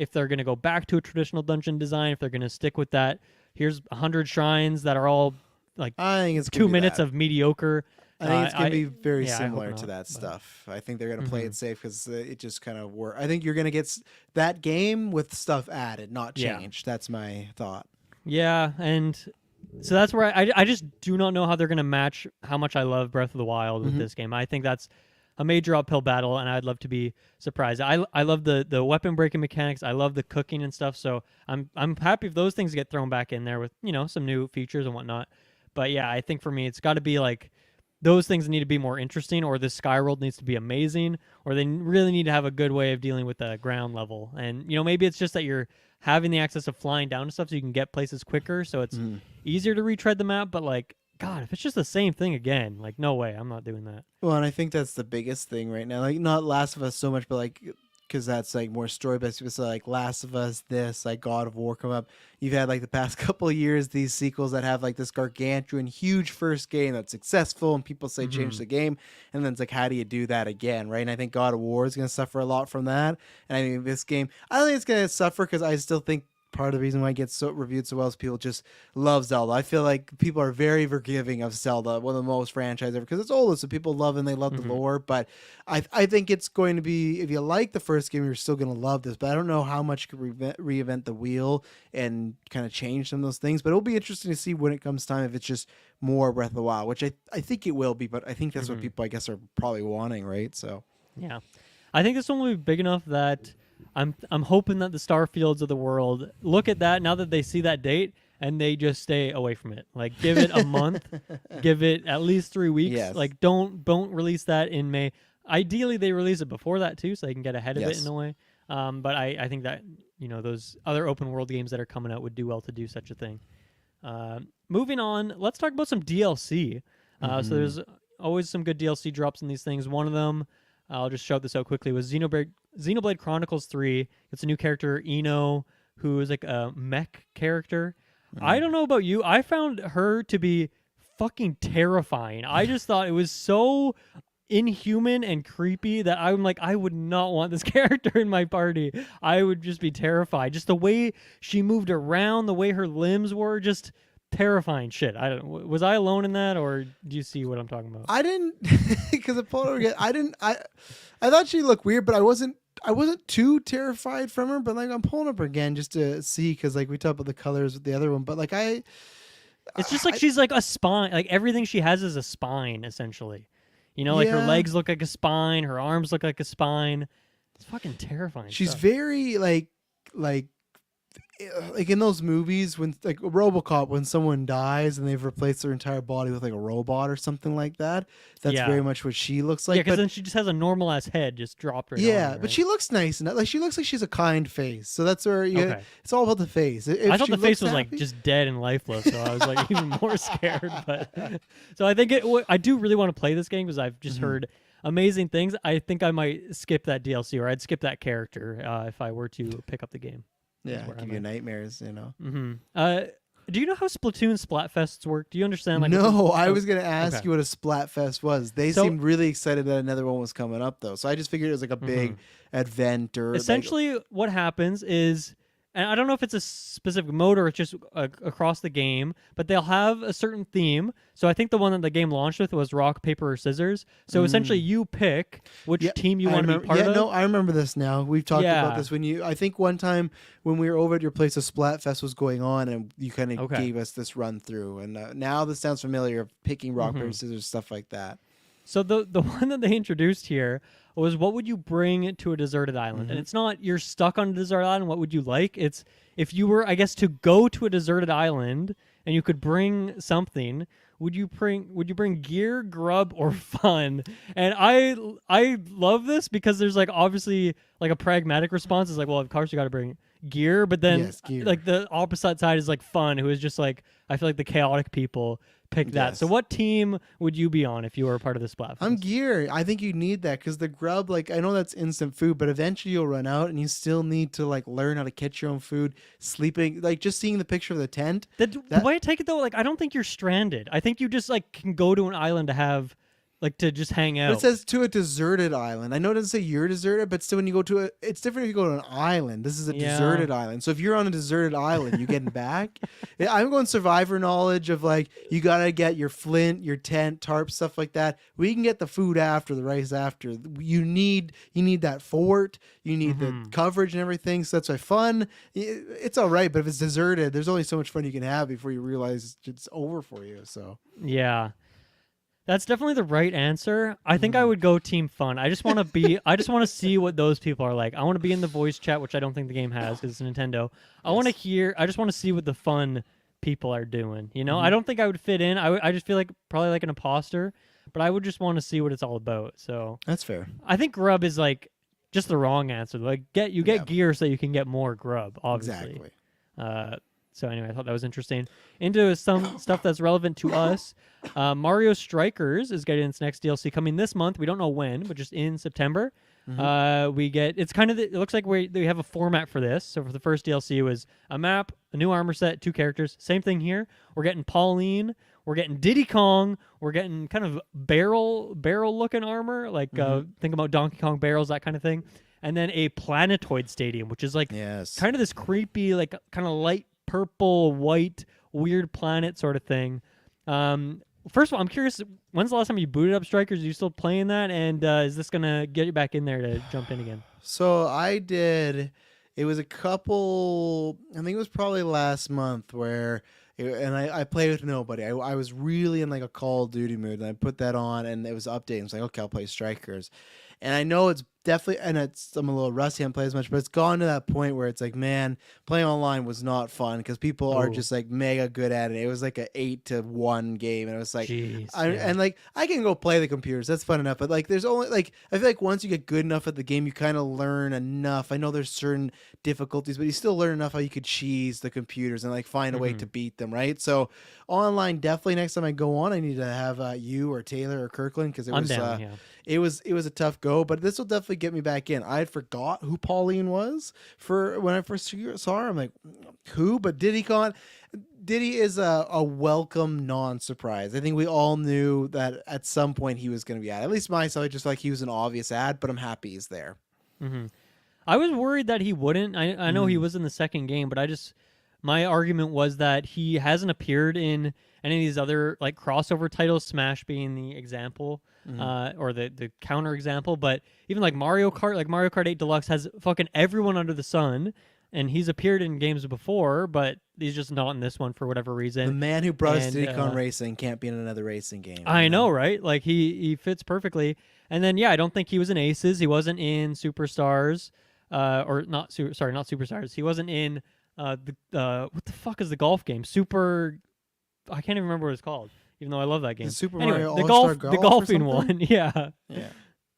if they're going to go back to a traditional dungeon design, if they're going to stick with that. Here's 100 shrines that are all like I think it's 2 minutes of mediocre. I think it's going to be very yeah, similar to that stuff. I think they're going to play it safe, because it just kind of works. I think you're going to get that game with stuff added, not changed. That's my thought. Yeah, and so that's where I just do not know how they're going to match how much I love Breath of the Wild with this game. I think that's a major uphill battle, and I'd love to be surprised. I love the weapon breaking mechanics. I love the cooking and stuff, so I'm happy if those things get thrown back in there with, some new features and whatnot. But yeah, I think for me it's got to be like, those things need to be more interesting, or the sky world needs to be amazing, or they really need to have a good way of dealing with the ground level. And, maybe it's just that you're having the access of flying down to stuff so you can get places quicker, so it's easier to retread the map. But, like, God, if it's just the same thing again, like, no way, I'm not doing that. Well, and I think that's the biggest thing right now. Like, not Last of Us so much, but, like, because that's like more story based. So like Last of Us, this like God of War come up. You've had like the past couple of years these sequels that have like this gargantuan, huge first game that's successful, and people say change the game, and then it's like how do you do that again, right? And I think God of War is going to suffer a lot from that, and I think this game, I don't think it's going to suffer because I still think part of the reason why it gets so reviewed so well is people just love Zelda. I feel like people are very forgiving of Zelda, one of the most franchise ever, because it's old, so people love and they love the lore. But I think it's going to be, if you like the first game, you're still going to love this. But I don't know how much you could reinvent the wheel and kind of change some of those things. But it'll be interesting to see when it comes time if it's just more Breath of the Wild, which I think it will be. But I think that's what people, I guess, are probably wanting, right? So yeah, I think this one will be big enough that I'm hoping that the Starfields of the world look at that now that they see that date and they just stay away from it. Like give it a month, give it at least 3 weeks. Yes. Like don't release that in May. Ideally, they release it before that too, so they can get ahead of it in a way. But I think that those other open world games that are coming out would do well to do such a thing. Moving on, let's talk about some DLC. So there's always some good DLC drops in these things. One of them, I'll just shout this out quickly, was Xenoblade Chronicles 3. It's a new character, Ino, who is like a mech character. I don't know about you. I found her to be fucking terrifying. I just thought it was so inhuman and creepy that I'm like, I would not want this character in my party. I would just be terrified. Just the way she moved around, the way her limbs were, just terrifying shit. Was I alone in that, or do you see what I'm talking about? I didn't, because I pulled her again. I thought she looked weird, but I wasn't too terrified from her. But like I'm pulling up her again just to see, because like we talked about the colors with the other one, but like it's just like she's like a spine. Like everything she has is a spine essentially. Like her legs look like a spine, her arms look like a spine. It's fucking terrifying. She's stuff. very like in those movies when like RoboCop, when someone dies and they've replaced their entire body with like a robot or something like that. That's very much what she looks like. Yeah, because then she just has a normal ass head just dropped right on her, right? But she looks nice and like she looks like she's a kind face. So that's where it's all about the face. I thought the face was like just dead and lifeless, so I was like even more scared. But so I think I do really want to play this game because I've just heard amazing things. I think I might skip that DLC, or I'd skip that character if I were to pick up the game. Yeah, give you nightmares, Do you know how Splatoon Splatfests work? Do you understand? Like, no, I was going to ask you what a Splatfest was. They seemed really excited that another one was coming up, though. So I just figured it was like a big event or... Essentially, what happens is... And I don't know if it's a specific mode or it's just across the game, but they'll have a certain theme. So I think the one that the game launched with was rock, paper, or scissors. So essentially you pick which team you want to be part of. No, I remember this now. We've talked about this I think one time when we were over at your place, a Splatfest was going on and you kind of gave us this run through. And now this sounds familiar, of picking rock, paper, scissors, stuff like that. So the one that they introduced here was, what would you bring to a deserted island? And it's not you're stuck on a deserted island, what would you like? It's if you were, I guess, to go to a deserted island and you could bring something, would you bring gear, grub, or fun? And I love this because there's like obviously like a pragmatic response is like, well, of course you got to bring gear, but then like the opposite side is like fun, who is just like, I feel like the chaotic people pick that. So what team would you be on if you were a part of this platform? I'm gear. I think you need that because the grub, like I know that's instant food, but eventually you'll run out and you still need to like learn how to catch your own food. Sleeping, like just seeing the picture of the tent. The way I take it though, like I don't think you're stranded. I think you just like can go to an island to have like to just hang out. But it says to a deserted island. I know it doesn't say you're deserted, but still when you go to it's different if you go to an island. This is a deserted island. So if you're on a deserted island, you getting back? I'm going survivor knowledge of like, you got to get your flint, your tent, tarp, stuff like that. We can get the food after, the rice after. You need that fort. You need the coverage and everything. So that's why fun. It's all right, but if it's deserted, there's only so much fun you can have before you realize it's over for you. So yeah. That's definitely the right answer. I think I would go team fun. I just want to be. I just want to see what those people are like. I want to be in the voice chat, which I don't think the game has because it's Nintendo. I want to hear. I just want to see what the fun people are doing. I don't think I would fit in. I just feel like probably like an imposter, but I would just want to see what it's all about. So that's fair. I think grub is like just the wrong answer. Like get gear so you can get more grub. Obviously. Exactly. So anyway, I thought that was interesting. Into some stuff that's relevant to us. Mario Strikers is getting its next DLC coming this month. We don't know when, but just in September. We get it's kind of it looks like we have a format for this. So for the first DLC it was a map, a new armor set, 2 characters. Same thing here. We're getting Pauline, we're getting Diddy Kong, we're getting kind of barrel looking armor, like think about Donkey Kong barrels, that kind of thing. And then a planetoid stadium, which is like kind of this creepy, like kind of light purple, white, weird planet sort of thing. First of all, I'm curious, when's the last time you booted up Strikers? Are you still playing that? And is this going to get you back in there to jump in again? So I did. It was a couple, I think it was probably last month I played with nobody. I was really in like a Call of Duty mood, and I put that on, and it was updating. It's like, okay, I'll play Strikers. And I know it's definitely, and I'm a little rusty, I haven't played as much, but it's gone to that point where it's like, man, playing online was not fun because people are just like mega good at it. It was like an 8-1 game, and it was like, and like I can go play the computers, that's fun enough, but like there's only like, I feel like once you get good enough at the game, you kind of learn enough. I know there's certain difficulties, but you still learn enough how you could cheese the computers and like find a way to beat them, right? So online, definitely next time I go on, I need to have you or Taylor or Kirkland, because it was it was a tough go, but this will definitely get me back in. I had forgot who Pauline was for when I first saw her. I'm like, who? But Diddy is a welcome non-surprise. I think we all knew that at some point he was going to be at least myself. I just felt like he was an obvious ad, but I'm happy he's there. I was worried that he wouldn't. I know he was in the second game, but my argument was that he hasn't appeared in any of these other like crossover titles, Smash being the example, or the counter example. But even like Mario Kart 8 Deluxe has fucking everyone under the sun, and he's appeared in games before, but he's just not in this one for whatever reason. The man who brought us Diddy Kong Racing can't be in another racing game. I know, right? Like he fits perfectly. And then I don't think he was in Aces. He wasn't in Superstars, or not. Sorry, not Superstars. He wasn't in what the fuck is the golf game? I can't even remember what it's called, even though I love that game. The Super Anyway, Mario the All-Star Golf the golfing or something? one. Yeah. Yeah.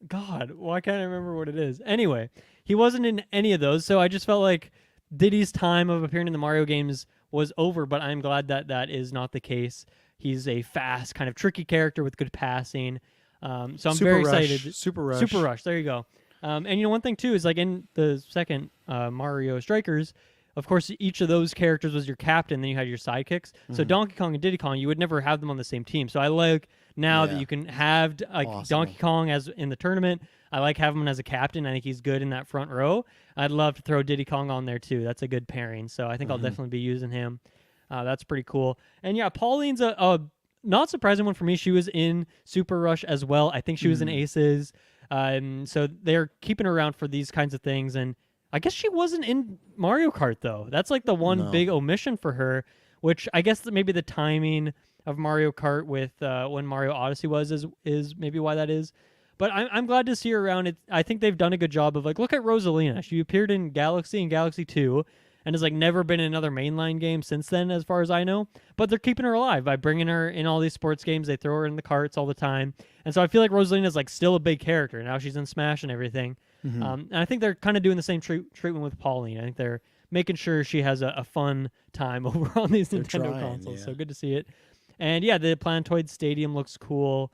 God, why can't I remember what it is? Anyway, he wasn't in any of those, so I just felt like Diddy's time of appearing in the Mario games was over, but I'm glad that that is not the case. He's a fast, kind of tricky character with good passing. So I'm very excited. Super Rush. Super Rush. There you go. And one thing too is like in the second Mario Strikers, of course, each of those characters was your captain. Then you had your sidekicks. So Donkey Kong and Diddy Kong, you would never have them on the same team. So I like now that you can have Donkey Kong as in the tournament. I like having him as a captain. I think he's good in that front row. I'd love to throw Diddy Kong on there too. That's a good pairing. So I think I'll definitely be using him. That's pretty cool. And Pauline's a not surprising one for me. She was in Super Rush as well. I think she was in Aces. So they're keeping her around for these kinds of things. And I guess she wasn't in Mario Kart, though. That's like the one big omission for her, which I guess that maybe the timing of Mario Kart with when Mario Odyssey is maybe why that is. But I'm glad to see her around. I think they've done a good job of like, look at Rosalina. She appeared in Galaxy and Galaxy 2 and has like never been in another mainline game since then, as far as I know. But they're keeping her alive by bringing her in all these sports games. They throw her in the carts all the time. And so I feel like Rosalina is like still a big character. Now she's in Smash and everything. And I think they're kind of doing the same treatment with Pauline. I think they're making sure she has a fun time over on these Nintendo consoles. Yeah. So good to see it. And the Planetoid Stadium looks cool.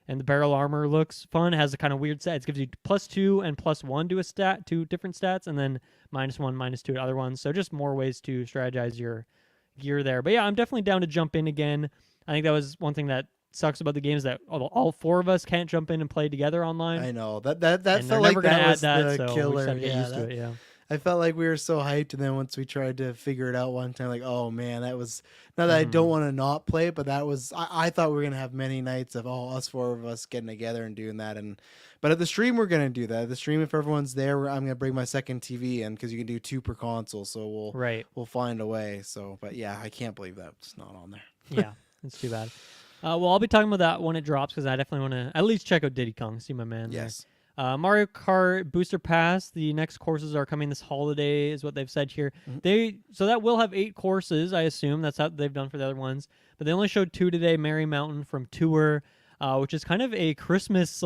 And the barrel armor looks fun. It has a kind of weird stats. It gives you +2 and +1 to a stat, 2 different stats, and then -1, -2 to other ones. So just more ways to strategize your gear there. But I'm definitely down to jump in again. I think that was one thing that sucks about the game is that all 4 of us can't jump in and play together online. I know that felt like that was the killer. We just gotta get used to it. I felt like we were so hyped, and then once we tried to figure it out one time, like, oh man, that was not that I don't want to not play, but that was I thought we were gonna have many nights of us 4 of us getting together and doing that, but at the stream we're gonna do that. At the stream, if everyone's there, I'm gonna bring my second TV in because you can do 2 per console, so we'll find a way. So, but I can't believe that's not on there. Yeah, it's too bad. Well, I'll be talking about that when it drops because I definitely want to at least check out Diddy Kong, see my man. Yes. There. Mario Kart Booster Pass, the next courses are coming this holiday, is what they've said here. So that will have 8 courses, I assume. That's how they've done for the other ones. But they only showed 2 today, Merry Mountain from Tour, which is kind of a Christmas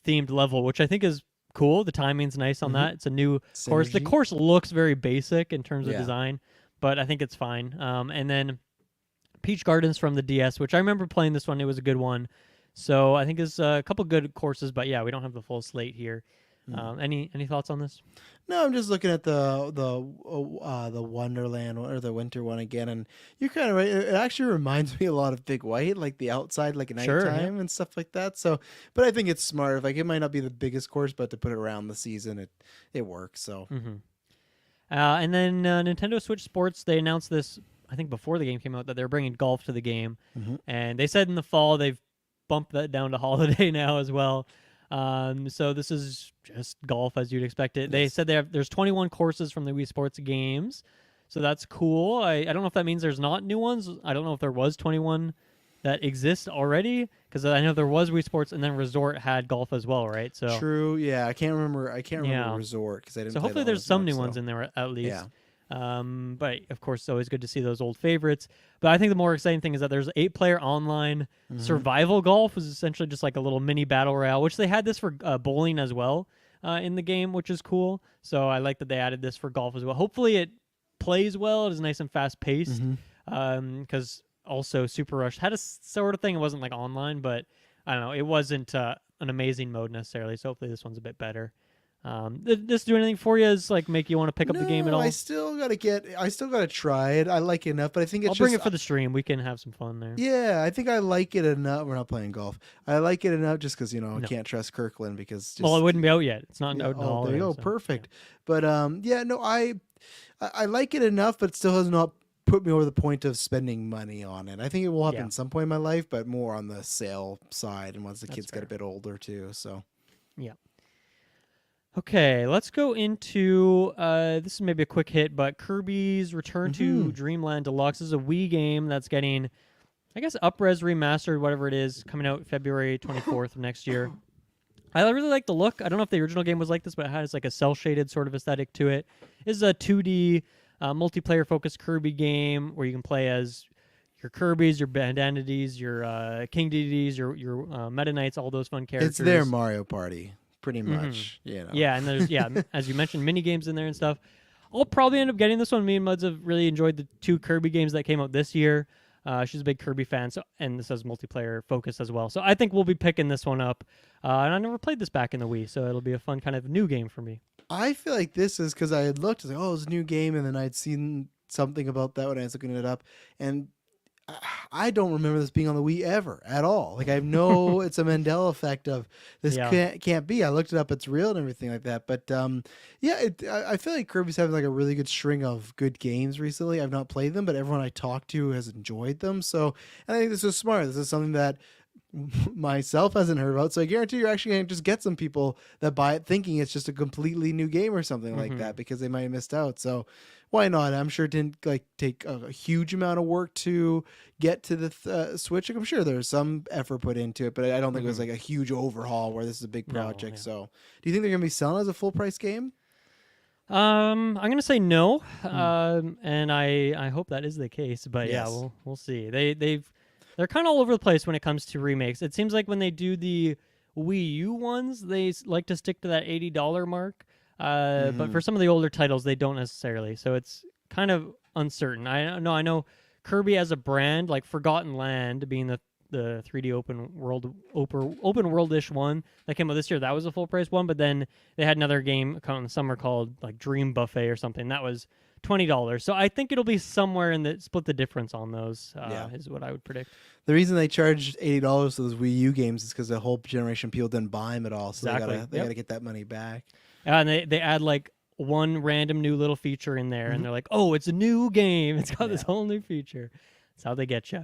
themed level, which I think is cool. The timing's nice on that. It's a new course. The course looks very basic in terms of design, but I think it's fine. And then Peach Gardens from the DS, which I remember playing this one. It was a good one. So I think there's a couple good courses, but we don't have the full slate here. Any thoughts on this? No, I'm just looking at the Wonderland or the Winter one again, and you're kind of right. It actually reminds me a lot of Big White, like the outside, like at Sure, yeah. nighttime and stuff like that. So, but I think it's smart. Like it might not be the biggest course, but to put it around the season, it works. So, And then Nintendo Switch Sports, they announced this, I think before the game came out, that they're bringing golf to the game. And they said in the fall they've bumped that down to holiday now as well. So this is just golf as you'd expect it. They said there's 21 courses from the Wii Sports games. So that's cool. I don't know if that means there's not new ones. I don't know if there was 21 that exist already, because I know there was Wii Sports and then Resort had golf as well, right? So true. Yeah, I can't remember Resort because I didn't. So play hopefully that one there's as some much, new ones in there at least. Yeah. But of course, it's always good to see those old favorites. But I think the more exciting thing is that there's 8-player online survival golf, is essentially just like a little mini battle royale, which they had this for bowling as well in the game, which is cool. So I like that they added this for golf as well. Hopefully it plays well. It is nice and fast paced. Because also Super Rush had a sort of thing. It wasn't like online, but I don't know. It wasn't an amazing mode necessarily. So hopefully this one's a bit better. This do anything for you? Is like make you want to pick up the game at all? I still gotta try it. I like it enough, but I think I'll bring it for the stream. We can have some fun there. Yeah, I think I like it enough. We're not playing golf. I like it enough just because I can't trust Kirkland because well, it wouldn't be out yet. It's not out in all. There you go, so, perfect. But I like it enough, but it still has not put me over the point of spending money on it. I think it will happen at some point in my life, but more on the sale side and once the kids get a bit older too. So yeah. Okay, let's go into this is maybe a quick hit, but Kirby's Return to Dreamland Deluxe. This is a Wii game that's getting, I guess, up-res remastered, whatever it is, coming out February 24th of next year. I really like the look. I don't know if the original game was like this, but it has like a cel-shaded sort of aesthetic to it. This is a 2D multiplayer-focused Kirby game where you can play as your Kirbys, your Bandanities, your King Deities, your Meta Knights, all those fun characters. it's their Mario Party. Pretty much, Yeah, and there's as you mentioned, mini games in there and stuff. I'll probably end up getting this one. Me and Muds have really enjoyed the 2 Kirby games that came out this year. She's a big Kirby fan, so and this has multiplayer focus as well. So I think we'll be picking this one up. And I never played this back in the Wii, so it'll be a fun kind of new game for me. I feel like this is because I had looked, like, it's a new game, and then I'd seen something about that when I was looking it up, and I don't remember this being on the Wii ever at all. Like I know it's a Mandela effect of this can't be. I looked it up; it's real and everything like that. But I feel like Kirby's having like a really good string of good games recently. I've not played them, but everyone I talked to has enjoyed them. So and I think this is smart. This is something that myself hasn't heard about. So I guarantee you're actually going to just get some people that buy it thinking it's just a completely new game or something like that because they might have missed out. So why not? I'm sure it didn't take a huge amount of work to get to the Switch. Like, I'm sure there's some effort put into it, but I don't think it was like a huge overhaul where this is a big project. No, So do you think they're going to be selling as a full price game? I'm gonna say no, and I hope that is the case. But yeah, we'll see. They're kind of all over the place when it comes to remakes. It seems like when they do the Wii U ones, they like to stick to that $80 mark. But for some of the older titles, they don't necessarily. So it's kind of uncertain. I know Kirby as a brand, like Forgotten Land being the 3D open world-ish one that came out this year, that was a full price one. But then they had another game come out in the summer called like Dream Buffet or something. That was $20. So I think it'll be somewhere in the split the difference on those. Is what I would predict. The reason they charged $80 for those Wii U games is because the whole generation of people didn't buy them at all. So exactly. they gotta get that money back. And they add like one random new little feature in there, and they're like, "Oh, it's a new game. It's got this whole new feature." That's how they get you.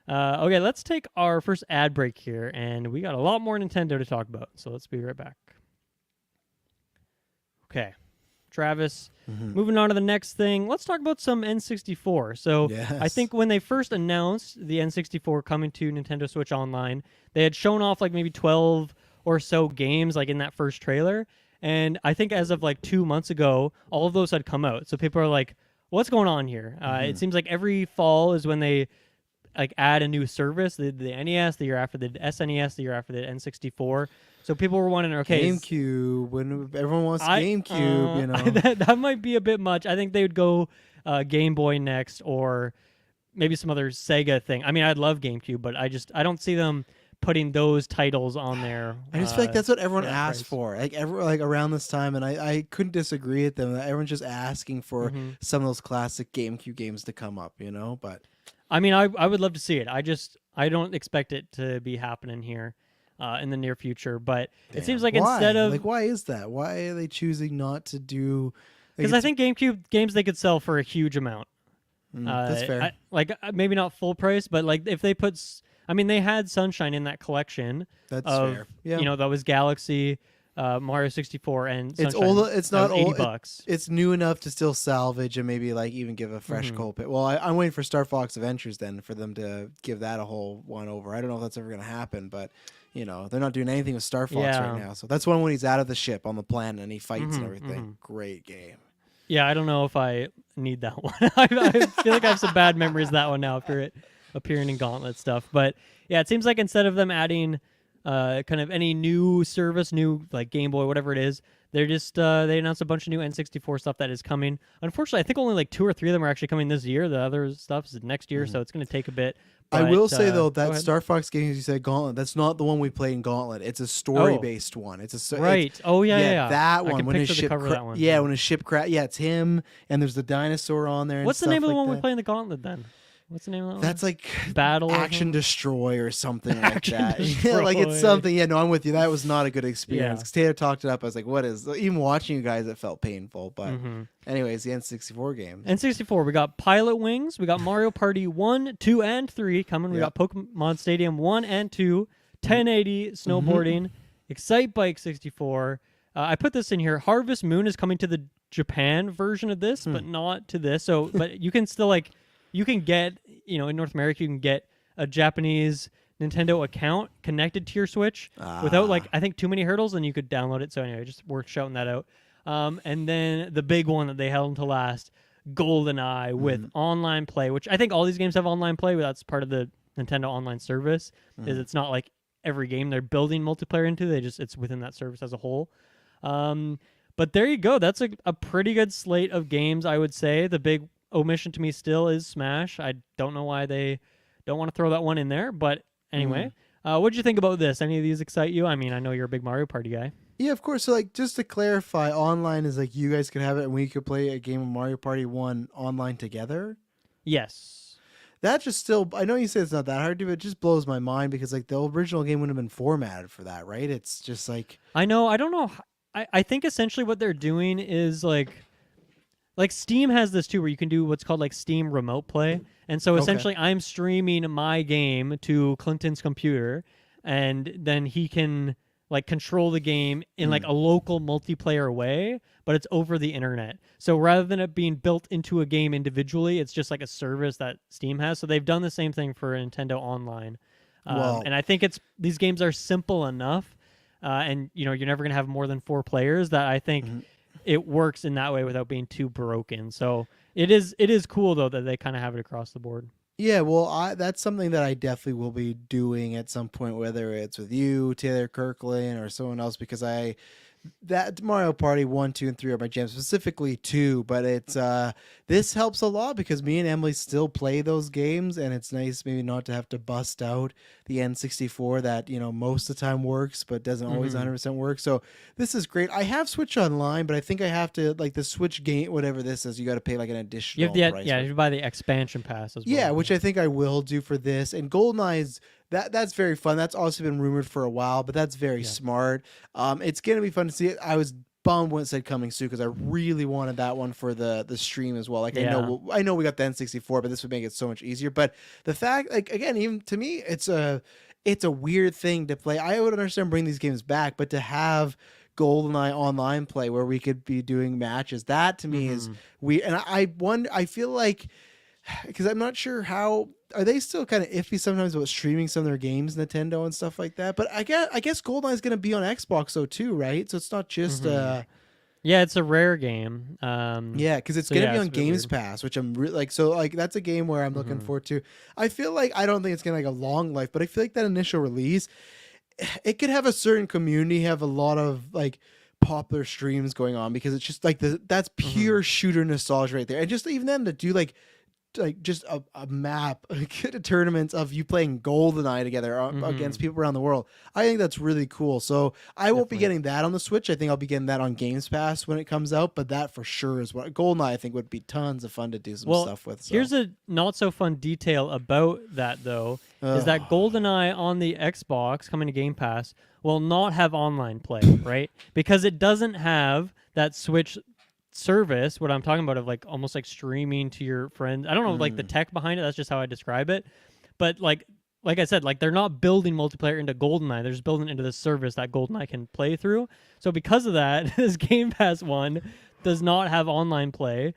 Okay, let's take our first ad break here, and we got a lot more Nintendo to talk about. So let's be right back. Okay, Travis. Moving on to the next thing, let's talk about some N64. So I think when they first announced the N64 coming to Nintendo Switch Online, they had shown off like maybe 12 or so games like in that first trailer. And I think as of like 2 months ago, all of those had come out. So people are like, what's going on here? It seems like every fall is when they like add a new service, the NES, the year after the SNES, the year after the N64. So people were wondering, okay, GameCube, when everyone wants GameCube, you know. that might be a bit much. I think they would go Game Boy next, or maybe some other Sega thing. I mean, I'd love GameCube, but I don't see them putting those titles on there. I just feel like that's what everyone for that asked price. for. Like like around this time, and I couldn't disagree with them. Everyone's just asking for Mm-hmm. some of those classic GameCube games to come up, But I mean, I would love to see it. I don't expect it to be happening here in the near future. But it seems like why? instead of Like, why is that? Why are they choosing not to do? Like, because I think GameCube games they could sell for a huge amount. that's fair. Maybe not full price, but like if they put, I mean, they had Sunshine in that collection. That's of, fair. Yeah, that was Galaxy, Mario 64, and Sunshine. it's old. It's That not was old. $80. It's new enough to still salvage and maybe like even give a fresh Mhm. coat. Well, I'm waiting for Star Fox Adventures then for them to give that a whole one over. I don't know if that's ever gonna happen, but they're not doing anything with Star Fox Yeah. right now. So that's one when he's out of the ship on the planet and he fights and Mhm, everything. mhm. Great game. Yeah, I don't know if I need that one. I feel like I have some bad memories of that one now after it appearing in Gauntlet stuff. But yeah, it seems like instead of them adding kind of any new service, new like Game Boy, whatever it is, they're just they announced a bunch of new N64 stuff that is coming. Unfortunately, I think only like 2 or 3 of them are actually coming this year. The other stuff is next year, so it's going to take a bit. I But, will say though go that ahead. Star Fox game, as you said, Gauntlet. That's not the one we play in Gauntlet. It's a story-based one. It's Right. Oh yeah. that I one. can When his picture the ship, cover of that one. yeah, when his ship crash, yeah, it's him, and there's the dinosaur on there. And What's the stuff name of the like one we that. play in the Gauntlet then? What's the name of that one? That's like Battle or Action something? Destroy or something like Action that. Yeah, like it's Destroy. something. Yeah, no, I'm with you. That was not a good experience. Yeah. 'Cause Taylor talked it up. I was like, "What is?" Even watching you guys, it felt painful. But Mhm. anyways, the N64 games. N64, we got Pilot Wings, we got Mario Party 1, 2, and 3 coming. We Yep. got Pokemon Stadium 1 and 2, 1080 snowboarding, Excite Bike 64. I put this in here. Harvest Moon is coming to the Japan version of this, but not to this. So, but you can still you can get, in North America, you can get a Japanese Nintendo account connected to your Switch without I think too many hurdles, and you could download it. So anyway, just worth shouting that out. And then the big one that they held until last, GoldenEye with online play, which I think all these games have online play, but that's part of the Nintendo Online service. Is it's not like every game they're building multiplayer into; it's within that service as a whole. But there you go. That's a pretty good slate of games, I would say. The big omission to me still is Smash. I don't know why they don't want to throw that one in there, but anyway. What'd you think about this? Any of these excite you? I mean, I know you're a big Mario Party guy. Yeah, of course. So, just to clarify, online is like you guys could have it and we could play a game of Mario Party 1 online together. Yes. That just still, I know you say it's not that hard to do, but it just blows my mind because the original game wouldn't have been formatted for that, right? It's just I know. I don't know. I think essentially what they're doing is like Steam has this too, where you can do what's called Steam Remote Play, and so essentially I'm streaming my game to Clinton's computer, and then he can control the game in a local multiplayer way, but it's over the internet. So rather than it being built into a game individually, it's just a service that Steam has. So they've done the same thing for Nintendo Online, and I think these games are simple enough. And you're never gonna have more than 4 players. That I think it works in that way without being too broken. So it is cool though that they kind of have it across the board. Yeah, well, that's something that I definitely will be doing at some point, whether it's with you, Taylor Kirkland, or someone else, because that Mario Party 1, 2, and 3 are my jams, specifically 2, but it's this helps a lot because me and Emily still play those games, and it's nice maybe not to have to bust out the N64 that most of the time works but doesn't always 100% work. So this is great. I have Switch Online, but I think I have to the Switch game, whatever this is, you got to pay an additional price. You have to buy the expansion pass as well. Yeah, which I think I will do for this. And GoldenEye's that's very fun. That's also been rumored for a while, but that's very smart. It's gonna be fun to see it. I was bummed when it said coming soon because I really wanted that one for the stream as well. I know we got the N64, but this would make it so much easier. But the fact, again, even to me, it's a weird thing to play. I would understand bringing these games back, but to have GoldenEye online play where we could be doing matches, that to me is weird. And I feel like, because I'm not sure how are they still kind of iffy sometimes about streaming some of their games, Nintendo and stuff like that. But I guess GoldenEye is going to be on Xbox though too, right? So it's not just yeah, it's a rare game. Yeah, because it's going to be on Games Pass, which I'm really that's a game where I'm looking forward to. I feel like I don't think it's going to a long life, but I feel like that initial release, it could have a certain community, have a lot of popular streams going on because it's just that's pure shooter nostalgia right there, and just even then to do like just a map tournaments of you playing GoldenEye together against people around the world. I think that's really cool. So I won't be Definitely. getting that on the Switch. I think I'll be getting that on Games Pass when it comes out. But that for sure is what GoldenEye I think would be tons of fun to do some Well, stuff with. So. here's a not so fun detail about that though, is that GoldenEye on the Xbox coming to Game Pass will not have online play, right? Because it doesn't have that Switch service, what I'm talking about of like almost like streaming to your friends. I don't know like the tech behind it, that's just how I describe it. But like I said, like they're not building multiplayer into GoldenEye, they're just building into the service that GoldenEye can play through. So because of that, this Game Pass one does not have online play.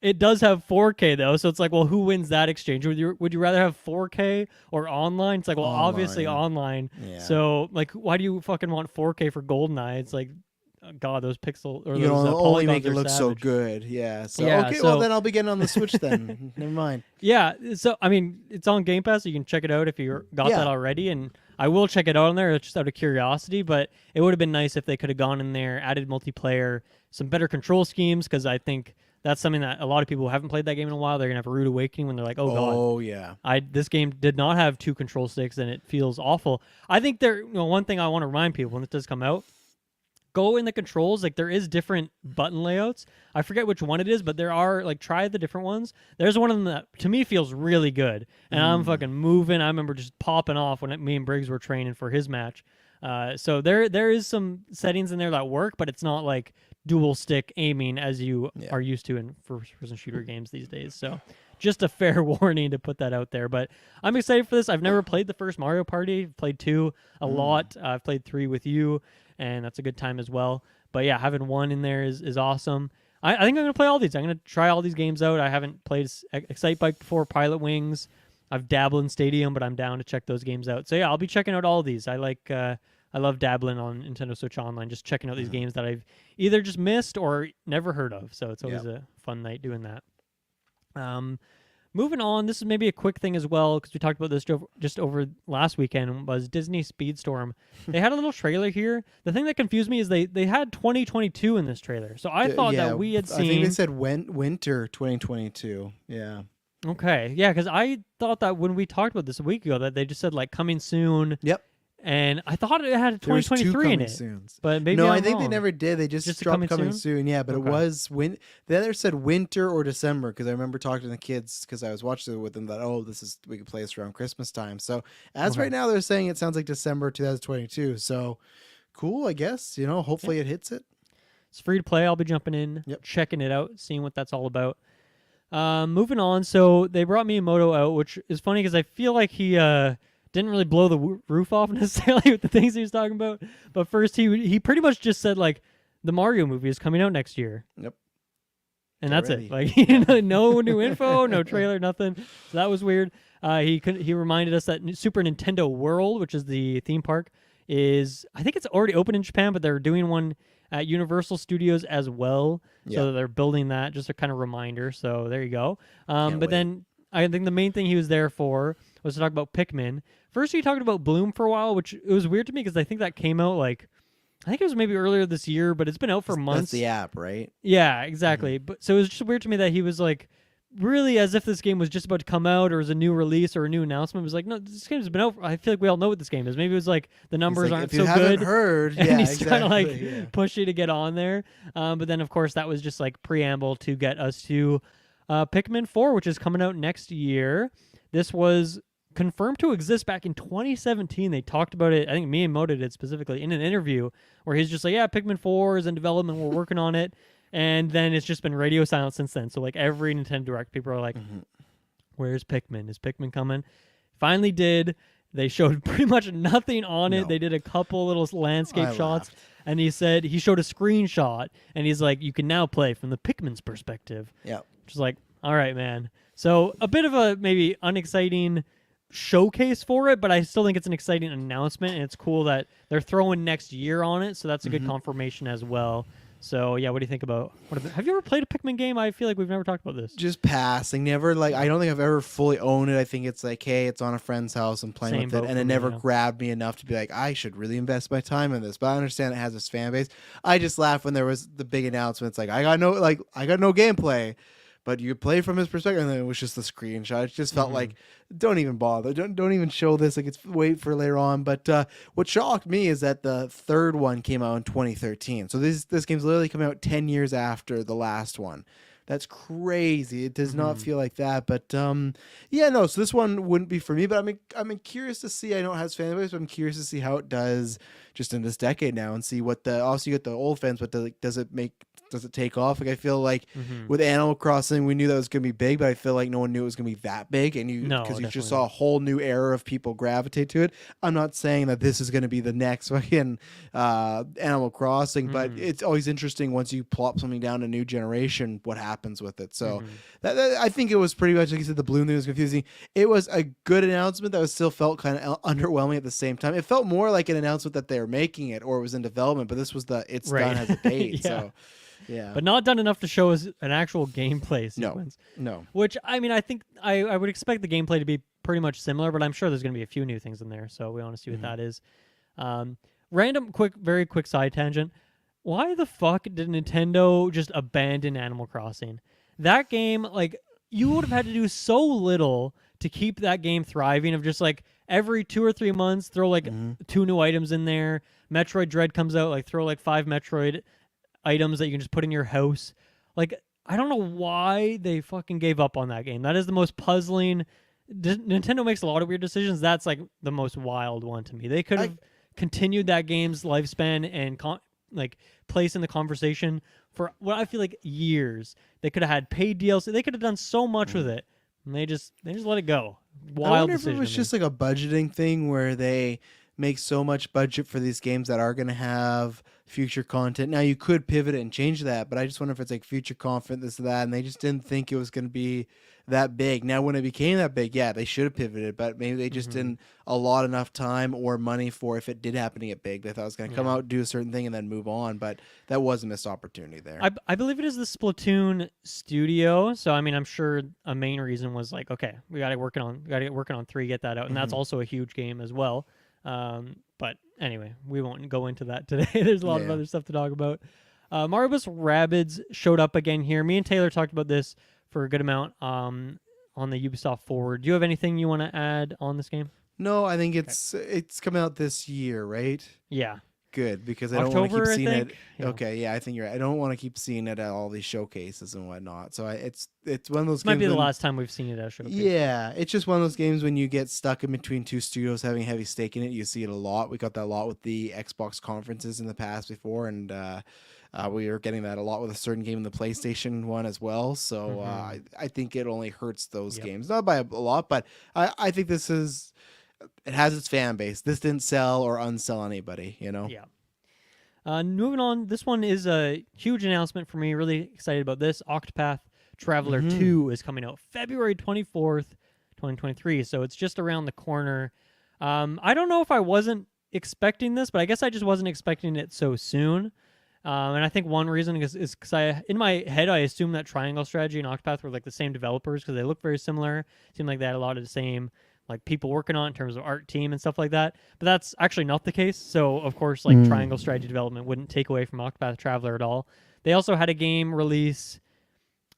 It does have 4K though, so it's like, well, who wins that exchange? Would you rather have 4K or online? It's like, well, obviously online. Yeah. So like, why do you fucking want 4K for GoldenEye? It's like, God, those pixel or you those know, only polygons make it are look so savage. good. Yeah. So Yeah, okay, so- well then I'll be getting on the Switch then. Never mind. Yeah, so I mean, it's on Game Pass, so you can check it out if you got Yeah. that already. And I will check it out on there just out of curiosity. But it would have been nice if they could have gone in there, added multiplayer, some better control schemes, because I think that's something that a lot of people who haven't played that game in a while, they're gonna have a rude awakening when they're like, oh god. Oh yeah. This game did not have 2 control sticks and it feels awful. I think one thing I want to remind people when it does come out, go in the controls, like there is different button layouts. I forget which one it is, but there are, like, try the different ones. There's one of them that to me feels really good, and I'm fucking moving. I remember just popping off when me and Briggs were training for his match. So there is some settings in there that work, but it's not like dual stick aiming as you are used to in first-person shooter games these days. So just a fair warning to put that out there. But I'm excited for this. I've never played the first Mario Party. I've played 2 a lot. I've played 3 with you, and that's a good time as well. But yeah, having 1 in there is awesome. I think I'm going to play all these. I'm going to try all these games out. I haven't played Excite Bike before, Pilot Wings. I've dabbled in Stadium, but I'm down to check those games out. So yeah, I'll be checking out all of these. I love dabbling on Nintendo Switch Online, just checking out these games that I've either just missed or never heard of. So it's always a fun night doing that. Moving on, this is maybe a quick thing as well, because we talked about this just over last weekend, was Disney Speedstorm. They had a little trailer here. The thing that confused me is they had 2022 in this trailer. So I thought that we had seen... I think they said winter 2022. Yeah. Okay. Yeah, because I thought that when we talked about this a week ago, that they just said, like, coming soon. Yep. And I thought it had 2023 in it. Soons. But maybe no, I'm I think wrong. they never did. They just dropped coming soon. Yeah, but Okay. it was the other said winter or December, because I remember talking to the kids because I was watching it with them that we could play this around Christmas time. So as right now they're saying it sounds like December 2022. So cool, I guess. You know, hopefully it hits it. It's free to play. I'll be jumping in, checking it out, seeing what that's all about. Moving on, so they brought Miyamoto out, which is funny because I feel like he didn't really blow the roof off necessarily with the things he was talking about. But first, he pretty much just said, like, the Mario movie is coming out next year. Yep. And Get that's ready. it. Like, no new info, no trailer, nothing. So that was weird. He reminded us that Super Nintendo World, which is the theme park, I think it's already open in Japan, but they're doing one at Universal Studios as well. So they're building that, just a kind of reminder. So there you go. But then I think the main thing he was there for was to talk about Pikmin. First, he talked about Bloom for a while, which it was weird to me because I think that came out I think it was maybe earlier this year, but it's been out for months. That's the app, right? Yeah, exactly. But so it was just weird to me that he was like, really as if this game was just about to come out or was a new release or a new announcement. It was like, no, this game's been out. I feel like we all know what this game is. Maybe it was like the numbers aren't if you so haven't good. heard, And yeah, he's trying to exactly, push you to get on there. But then of course that was just like preamble to get us to Pikmin 4, which is coming out next year. This was confirmed to exist back in 2017. They talked about it. I think Miyamoto did specifically in an interview where he's just like, yeah, Pikmin 4 is in development. We're working on it. And then it's just been radio silent since then. So like every Nintendo Direct, people are like, where's Pikmin? Is Pikmin coming? Finally did. They showed pretty much nothing on it. They did a couple little landscape shots. And he showed a screenshot. And he's like, you can now play from the Pikmin's perspective. Yeah. Which is like, all right, man. So a bit of a maybe unexciting showcase for it, but I still think it's an exciting announcement. And it's cool that they're throwing next year on it. So that's a good confirmation as well. So yeah, what do you think about? Have you ever played a Pikmin game? I feel like we've never talked about this. Just passing. Never I don't think I've ever fully owned it. I think it's like, hey, it's on a friend's house. I'm playing with it, and it never grabbed me enough to be like, I should really invest my time in this. But I understand it has this fan base. I just laughed when there was the big announcements, like I got no gameplay. but you play from his perspective, and then it was just the screenshot. It just felt like, don't even bother. Don't even show this. Like, it's wait for later on. But what shocked me is that the third one came out in 2013. So this game's literally coming out 10 years after the last one. That's crazy. It does not feel like that. But yeah, no. So this one wouldn't be for me. But I'm curious to see. I know it has fan base, but I'm curious to see how it does just in this decade now, and see what the. Also, you get the old fans, but does it take off? Like, I feel like with Animal Crossing, we knew that was going to be big, but I feel like no one knew it was going to be that big, and because you just saw a whole new era of people gravitate to it. I'm not saying that this is going to be the next fucking Animal Crossing, but it's always interesting once you plop something down a new generation, what happens with it. So that, I think it was pretty much, like you said, the balloon thing was confusing. It was a good announcement that was still felt kind of underwhelming at the same time. It felt more like an announcement that they were making it or it was in development, but this was it's done as a date. So. Yeah, but not done enough to show us an actual gameplay sequence. No. Which, I mean, I think I would expect the gameplay to be pretty much similar, but I'm sure there's going to be a few new things in there. So we want to see what that is. Very quick side tangent. Why the fuck did Nintendo just abandon Animal Crossing? That game, like, you would have had to do so little to keep that game thriving. Of just like every 2 or 3 months, throw like 2 new items in there. Metroid Dread comes out, like throw like 5 Metroid items that you can just put in your house. Like, I don't know why they fucking gave up on that game. That is the most puzzling. Nintendo makes a lot of weird decisions. That's like the most wild one to me. They could have continued that game's lifespan and place in the conversation for what I feel like years. They could have had paid DLC. They could have done so much with it, and they just let it go. Wild I wonder if decision it was just like a budgeting thing where they make so much budget for these games that are going to have future content. Now, you could pivot it and change that, but I just wonder if it's like future content, this and that, and they just didn't think it was going to be that big. Now, when it became that big, yeah, they should have pivoted, but maybe they just didn't allot enough time or money for if it did happen to get big. They thought it was going to come out, do a certain thing, and then move on, but that was a missed opportunity there. I believe it is the Splatoon studio, so I mean, I'm sure a main reason was like, okay, we got to get working on 3, get that out, and that's also a huge game as well. But anyway, we won't go into that today. There's a lot of other stuff to talk about. Mario + Rabbids showed up again here. Me and Taylor talked about this for a good amount on the Ubisoft forward. Do you have anything you want to add on this game? No, I think it's coming out this year, right? Yeah. Good, because I don't want to keep seeing it. Yeah. Okay, yeah, I think you're right. I don't want to keep seeing it at all these showcases and whatnot. So it's one of those games. Might be the last time we've seen it at a showcase. Yeah, it's just one of those games when you get stuck in between 2 studios having heavy stake in it. You see it a lot. We got that a lot with the Xbox conferences in the past before, and we are getting that a lot with a certain game in the PlayStation one as well. So I think it only hurts those games, not by a lot, but I think this is. It has its fan base. This didn't sell or unsell anybody, you know? Yeah. Moving on, this one is a huge announcement for me. Really excited about this. Octopath Traveler 2 is coming out February 24th, 2023, so it's just around the corner. I don't know if I wasn't expecting this, but I guess I just wasn't expecting it so soon. And I think one reason is because in my head, I assumed that Triangle Strategy and Octopath were like the same developers because they look very similar. Seemed like they had a lot of the same like people working on it in terms of art team and stuff like that. But that's actually not the case. So of course, like Triangle Strategy development wouldn't take away from Octopath Traveler at all. They also had a game release.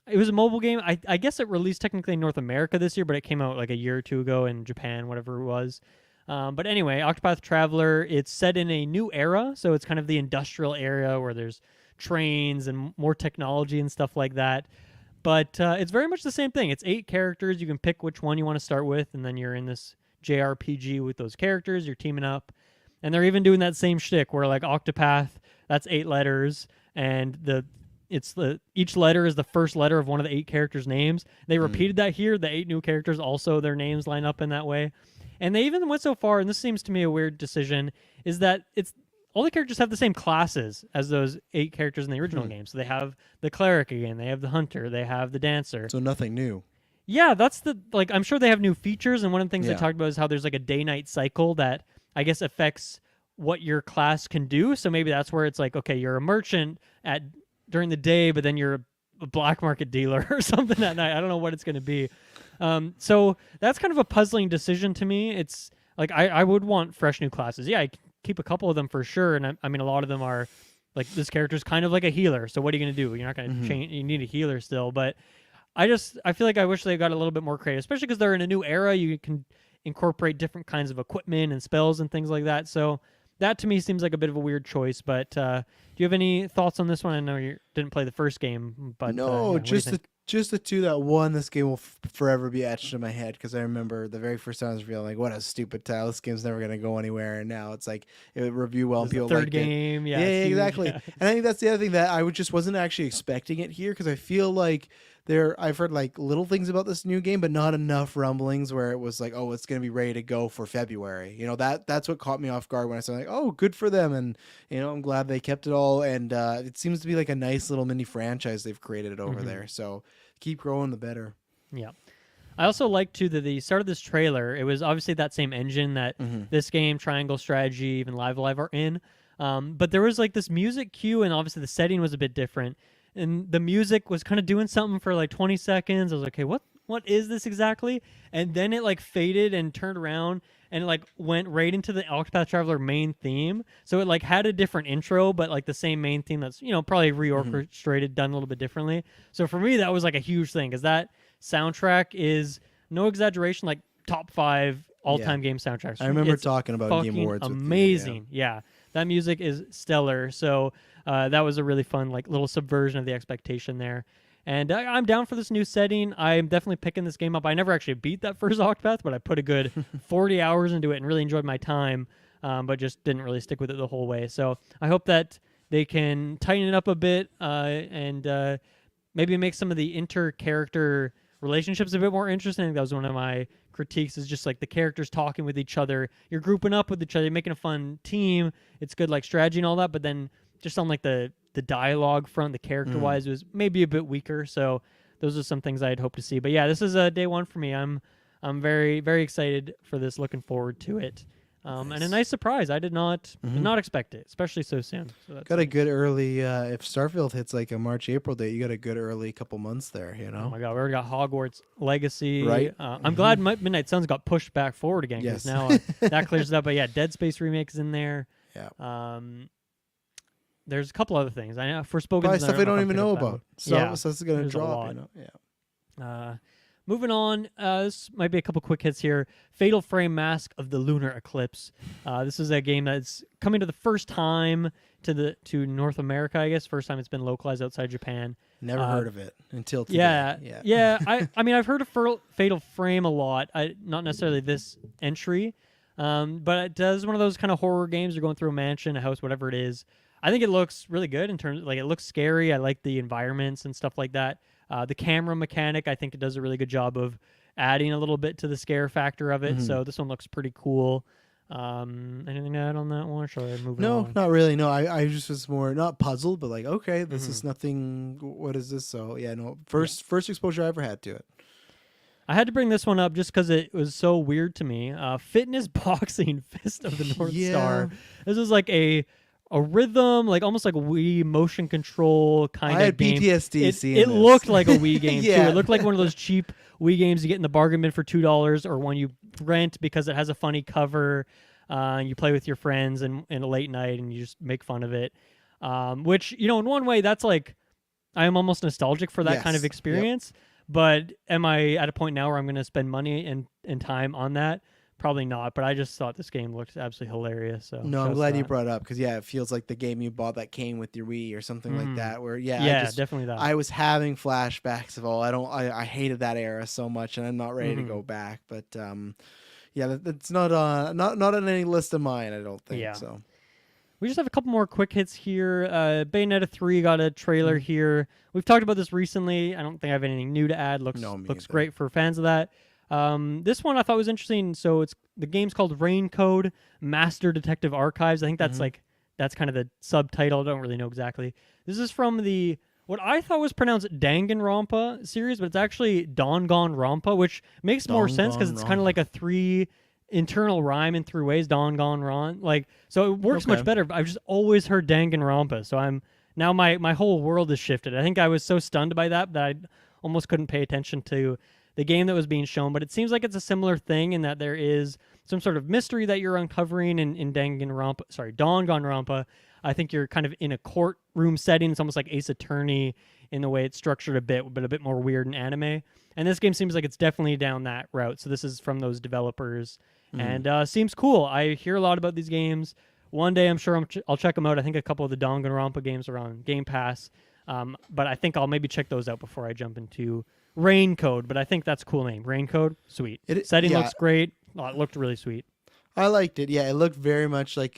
It was a mobile game. I guess it released technically in North America this year, but it came out like a year or two ago in Japan, whatever it was. But anyway, Octopath Traveler, it's set in a new era. So it's kind of the industrial area where there's trains and more technology and stuff like that. But it's very much the same thing. It's 8 characters. You can pick which one you want to start with, and then you're in this JRPG with those characters. You're teaming up. And they're even doing that same shtick where, like, Octopath, that's 8 letters, and each letter is the first letter of one of the 8 characters' names. They repeated that here. The 8 new characters also, their names line up in that way. And they even went so far, and this seems to me a weird decision, is that all the characters have the same classes as those 8 characters in the original game. So they have the cleric again, they have the hunter, they have the dancer. So nothing new. Yeah, that's I'm sure they have new features, and one of the things they talked about is how there's like a day-night cycle that I guess affects what your class can do. So maybe that's where it's like, okay, you're a merchant during the day, but then you're a black market dealer or something at night. I don't know what it's going to be. So that's kind of a puzzling decision to me. It's like I would want fresh new classes. Yeah, I keep a couple of them for sure, and I mean a lot of them are like this character's kind of like a healer. So what are you going to do? You're not going to change. You need a healer still, but I feel like I wish they got a little bit more creative, especially because they're in a new era. You can incorporate different kinds of equipment and spells and things like that. So that to me seems like a bit of a weird choice. But do you have any thoughts on this one? I know you didn't play the first game, but No, what do you think? just the two that won. This game will forever be etched in my head because I remember the very first time I was feeling like, what a stupid title. This game's never gonna go anywhere. And now it's like it would review well and This is people the third liked game, it. yeah, Yeah, it's huge, exactly. yeah. And I think that's the other thing that just wasn't actually expecting it here because I feel like I've heard like little things about this new game, but not enough rumblings where it was like, oh, it's gonna be ready to go for February. That's what caught me off guard when I saw like, oh, good for them, and I'm glad they kept it all. And it seems to be like a nice little mini franchise they've created over there. So keep growing, the better. Yeah. I also like too that the start of this trailer, it was obviously that same engine that this game, Triangle Strategy, even Live Live are in. But there was like this music cue, and obviously the setting was a bit different. And the music was kind of doing something for like 20 seconds. I was like, okay, what is this exactly? And then it like faded and turned around and it like went right into the Octopath Traveler main theme. So it like had a different intro, but like the same main theme that's, probably reorchestrated, done a little bit differently. So for me, that was like a huge thing because that soundtrack is, no exaggeration, like top 5 all-time game soundtracks. I remember It's talking about Game Awards amazing. with you, Yeah. That music is stellar. So that was a really fun, like, little subversion of the expectation there. And I'm down for this new setting. I'm definitely picking this game up. I never actually beat that first Octopath, but I put a good 40 hours into it and really enjoyed my time, but just didn't really stick with it the whole way. So I hope that they can tighten it up a bit and maybe make some of the inter-character relationships a bit more interesting. I think that was one of my critiques, is just like the characters talking with each other. You're grouping up with each other, you're making a fun team. It's good like strategy and all that, but then just on like the dialogue front, the character wise was maybe a bit weaker. So those are some things I'd hope to see. But yeah, this is a day one for me. I'm very, very excited for this, looking forward to it. And a nice surprise. I did not expect it, especially so soon. So that's got a good early. If Starfield hits like a March-April date, you got a good early couple months there. Oh my god, we already got Hogwarts Legacy. Right. I'm glad Midnight Suns got pushed back forward again because now that clears it up. But yeah, Dead Space remake is in there. Yeah. There's a couple other things. I know Forspoken. Probably stuff we don't even know about. So yeah, so this is gonna drop. Yeah. Moving on, this might be a couple quick hits here. Fatal Frame Mask of the Lunar Eclipse. This is a game that's coming to the first time to North America, I guess. First time it's been localized outside Japan. Never heard of it until today. Yeah. I mean, I've heard of Fatal Frame a lot. Not necessarily this entry, but it does one of those kind of horror games. You're going through a mansion, a house, whatever it is. I think it looks really good in terms of, like, it looks scary. I like the environments and stuff like that. The camera mechanic, I think it does a really good job of adding a little bit to the scare factor of it. So this one looks pretty cool. Anything to add on that one? Or shall I move No, on? not really. No, I just was more not puzzled, but like, okay, this is nothing. What is this? So yeah, no. First exposure I ever had to it. I had to bring this one up just because it was so weird to me. Fitness Boxing Fist of the North Star. This was like a rhythm, like almost like a Wii motion control kind of I had game. PTSD seeing It this. looked like a Wii game too. Yeah. It looked like one of those cheap Wii games you get in the bargain bin for $2, or one you rent because it has a funny cover. You play with your friends in a late night and you just make fun of it. Which, in one way, that's like, I am almost nostalgic for that kind of experience. Yep. But am I at a point now where I'm going to spend money and time on that? Probably not, but I just thought this game looked absolutely hilarious. So no, I'm glad you brought it up because it feels like the game you bought that came with your Wii or something like that. Where definitely that. I was having flashbacks of I hated that era so much, and I'm not ready to go back. But that's not on any list of mine. I don't think so. We just have a couple more quick hits here. Bayonetta 3 got a trailer here. We've talked about this recently. I don't think I have anything new to add. Looks great for fans of that. This one I thought was interesting. So the game's called Rain Code Master Detective Archives. I think that's that's kind of the subtitle. I don't really know exactly. This is from what I thought was pronounced Danganronpa series, but it's actually Danganronpa, which makes more sense because it's kind of like a 3 internal rhyme in 3 ways. Danganron, so it works much better. But I've just always heard Danganronpa, so I'm now my whole world has shifted. I think I was so stunned by that I almost couldn't pay attention to the game that was being shown, but it seems like it's a similar thing in that there is some sort of mystery that you're uncovering in Danganronpa. I think you're kind of in a courtroom room setting. It's almost like Ace Attorney in the way it's structured a bit, but a bit more weird and anime. And this game seems like it's definitely down that route. So this is from those developers, and seems cool. I hear a lot about these games. One day, I'm sure I'll check them out. I think a couple of the Danganronpa games are on Game Pass, but I think I'll maybe check those out before I jump into Raincode. But I think that's a cool name. Raincode, sweet. Setting looks great. It looked really sweet. I liked it. Yeah, it looked very much like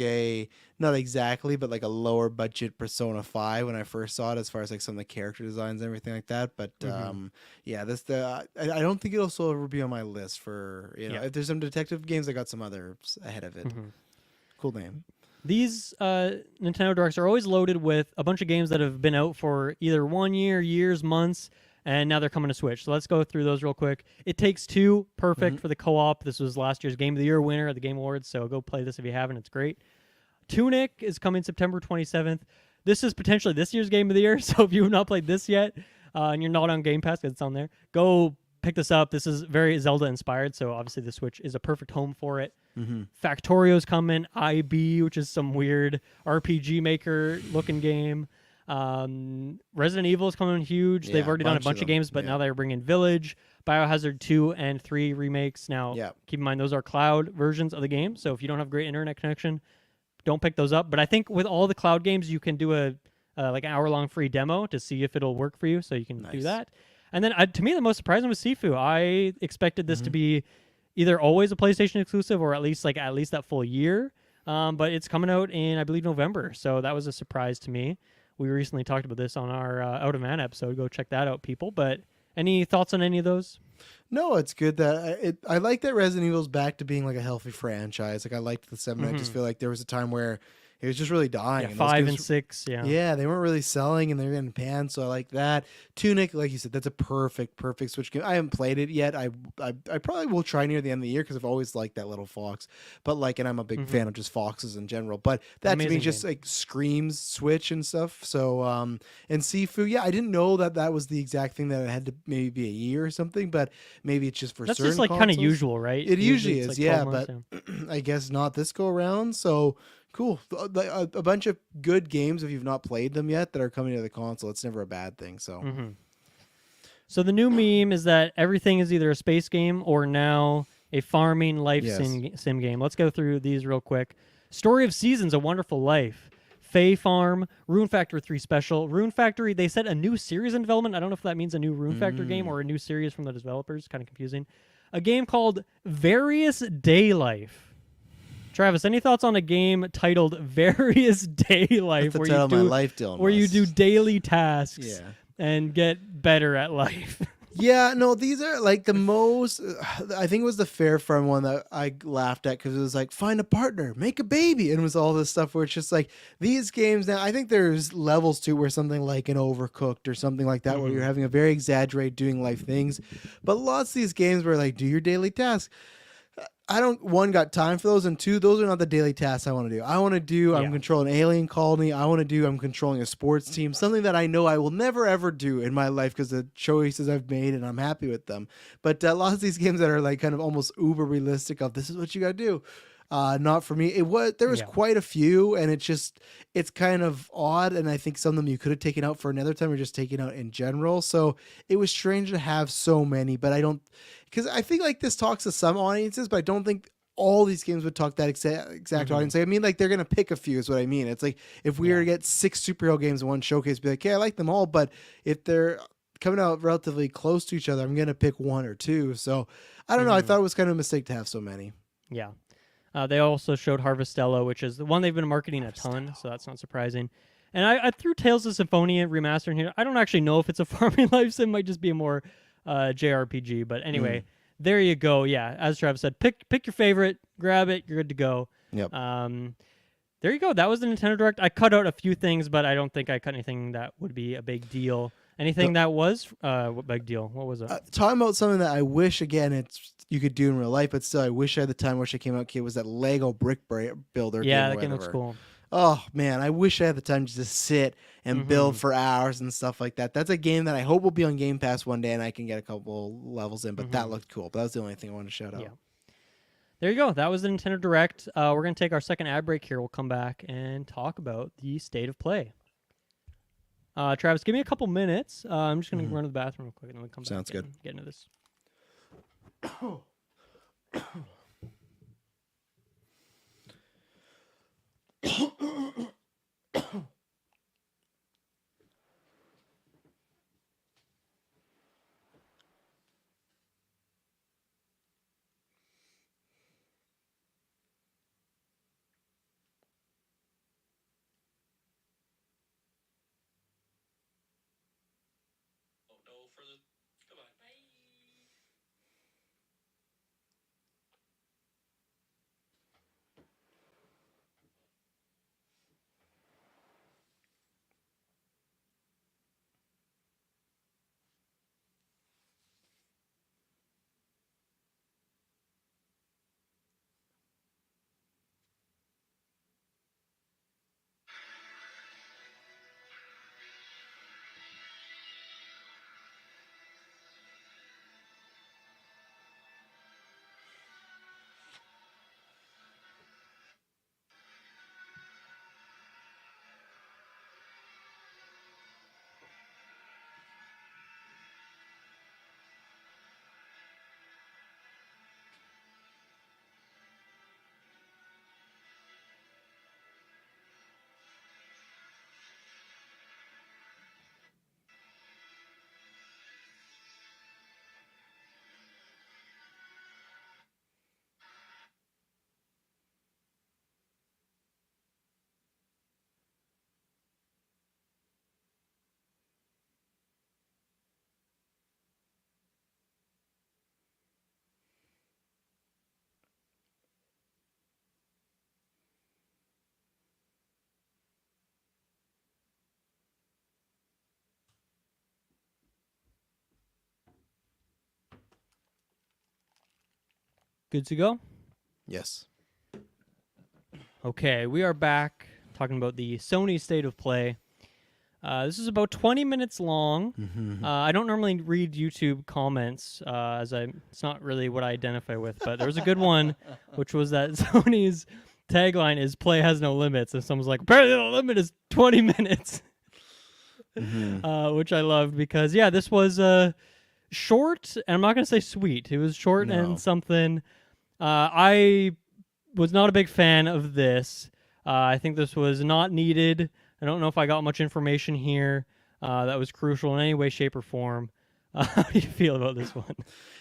not exactly, but like a lower budget Persona 5 when I first saw it, as far as like some of the character designs and everything like that. But yeah, I don't think it'll also ever be on my list for, if there's some detective games, I got some others ahead of it. Cool name. These Nintendo Directs are always loaded with a bunch of games that have been out for either 1 year, years, months, and now they're coming to Switch. So let's go through those real quick. It Takes Two, perfect for the co-op. This was last year's Game of the Year winner at the Game Awards, so go play this if you haven't. It's great. Tunic is coming September 27th. This is potentially this year's Game of the Year, so if you have not played this yet and you're not on Game Pass, it's on there, go pick this up. This is very Zelda-inspired, so obviously the Switch is a perfect home for it. Factorio's coming. IB, which is some weird RPG Maker-looking game. Resident Evil is coming huge. They've already done a bunch of games, but now they're bringing Village, Biohazard 2 and 3 remakes. Now, keep in mind, those are cloud versions of the game, so if you don't have great internet connection, don't pick those up. But I think with all the cloud games, you can do a like an hour-long free demo to see if it'll work for you, so you can do that. And then, to me, the most surprising was Sifu. I expected this to be either always a PlayStation exclusive or at least that full year. But it's coming out in, I believe, November, so that was a surprise to me. We recently talked about this on our Out of Man episode. Go check that out, people. But any thoughts on any of those? No, it's good that I like that Resident Evil's back to being like a healthy franchise. Like I liked the 7. I just feel like there was a time where it was just really dying. Yeah, 5 and 6, Yeah, they weren't really selling, and they were getting panned, so I like that. Tunic, like you said, that's a perfect Switch game. I haven't played it yet. I probably will try near the end of the year because I've always liked that little fox. But and I'm a big fan of just foxes in general. But that to me just like screams Switch and stuff. So and Sifu, yeah, I didn't know that was the exact thing that it had to maybe be a year or something. But maybe it's just for that's certain just like kind of usual, right? It usually is, like months, but I guess not this go around. So. Cool. A bunch of good games if you've not played them yet that are coming to the console. It's never a bad thing. So, So the new meme is that everything is either a space game or now a farming life sim game. Let's go through these real quick. Story of Seasons, A Wonderful Life. Fae Farm, Rune Factory 3 Special. Rune Factory, they said a new series in development. I don't know if that means a new Rune Factory game or a new series from the developers. Kind of confusing. A game called Various Day Life. Travis, any thoughts on a game titled Various Day Life where you do daily tasks and get better at life? Yeah, no, these are like the most, I think it was the Fair Farm one that I laughed at because it was like, find a partner, make a baby. And it was all this stuff where it's just like these games now, I think there's levels to where something like an Overcooked or something like that where you're having a very exaggerated doing life things. But lots of these games where like, do your daily tasks. I don't, one, got time for those, and two, those are not the daily tasks I want to do. I want to do, I'm controlling an alien colony. I want to do, I'm controlling a sports team, something that I know I will never, ever do in my life because the choices I've made and I'm happy with them. But lots of these games that are like kind of almost uber realistic of this is what you got to do. Not for me. There was quite a few, and it's kind of odd, and I think some of them you could have taken out for another time or just taken out in general. So it was strange to have so many, but I don't, because I think like this talks to some audiences, but I don't think all these games would talk that exact audience. I mean, like they're gonna pick a few is what I mean. It's like if we were to get 6 superhero games in one showcase, be like, hey, I like them all, but if they're coming out relatively close to each other, I'm gonna pick 1 or 2. So I don't know. I thought it was kind of a mistake to have so many. Yeah. They also showed Harvestella, which is the one they've been marketing a ton, so that's not surprising. And I threw Tales of Symphonia Remaster in here. I don't actually know if it's a farming life sim. It might just be a more JRPG. But anyway, there you go. Yeah, as Travis said, pick your favorite, grab it, you're good to go. Yep. There you go. That was the Nintendo Direct. I cut out a few things, but I don't think I cut anything that would be a big deal. Anything that was what big deal? What was it? Talking about something that I wish, again, you could do in real life, but still, I wish I had the time. Wish it came out. Kid was that Lego brick builder? Yeah, game that game looks cool. Oh man, I wish I had the time to just sit and build for hours and stuff like that. That's a game that I hope will be on Game Pass one day, and I can get a couple levels in. But that looked cool. But that was the only thing I wanted to shout out. Yeah. There you go. That was the Nintendo Direct. We're gonna take our second ad break here. We'll come back and talk about the state of play. Travis, give me a couple minutes. I'm just gonna run to the bathroom real quick, and then we come back. Sounds good. And get into this. Good to go? Yes. Okay, we are back talking about the Sony State of Play. This is about 20 minutes long. I don't normally read YouTube comments, it's not really what I identify with, but there was a good one, which was that Sony's tagline is "Play has no limits," and someone's like, "Apparently the limit is 20 minutes," which I loved because this was short, and I'm not gonna say sweet. It was short No. and something. I was not a big fan of this. I think this was not needed. I don't know if I got much information here that was crucial in any way, shape, or form. How do you feel about this one?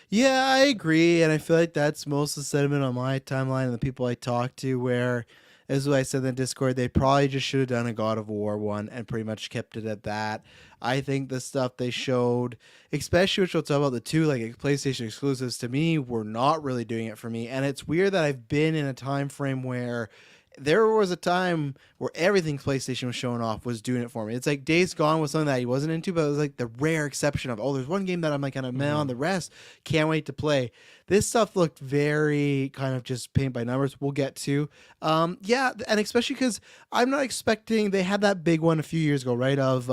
Yeah, I agree, and I feel like that's most of the sentiment on my timeline and the people I talk to, where, as I said in the Discord, they probably just should have done a God of War one and pretty much kept it at that. I think the stuff they showed, especially which we'll talk about the two like PlayStation exclusives, to me were not really doing it for me. And it's weird that I've been in a time frame where there was a time where everything PlayStation was showing off was doing it for me. It's like Days Gone was something that he wasn't into, but it was like the rare exception of, there's one game that I'm like kind of meh on, the rest can't wait to play. This stuff looked very kind of just paint by numbers. We'll get to. Yeah, and especially because I'm not expecting, they had that big one a few years ago, right? Of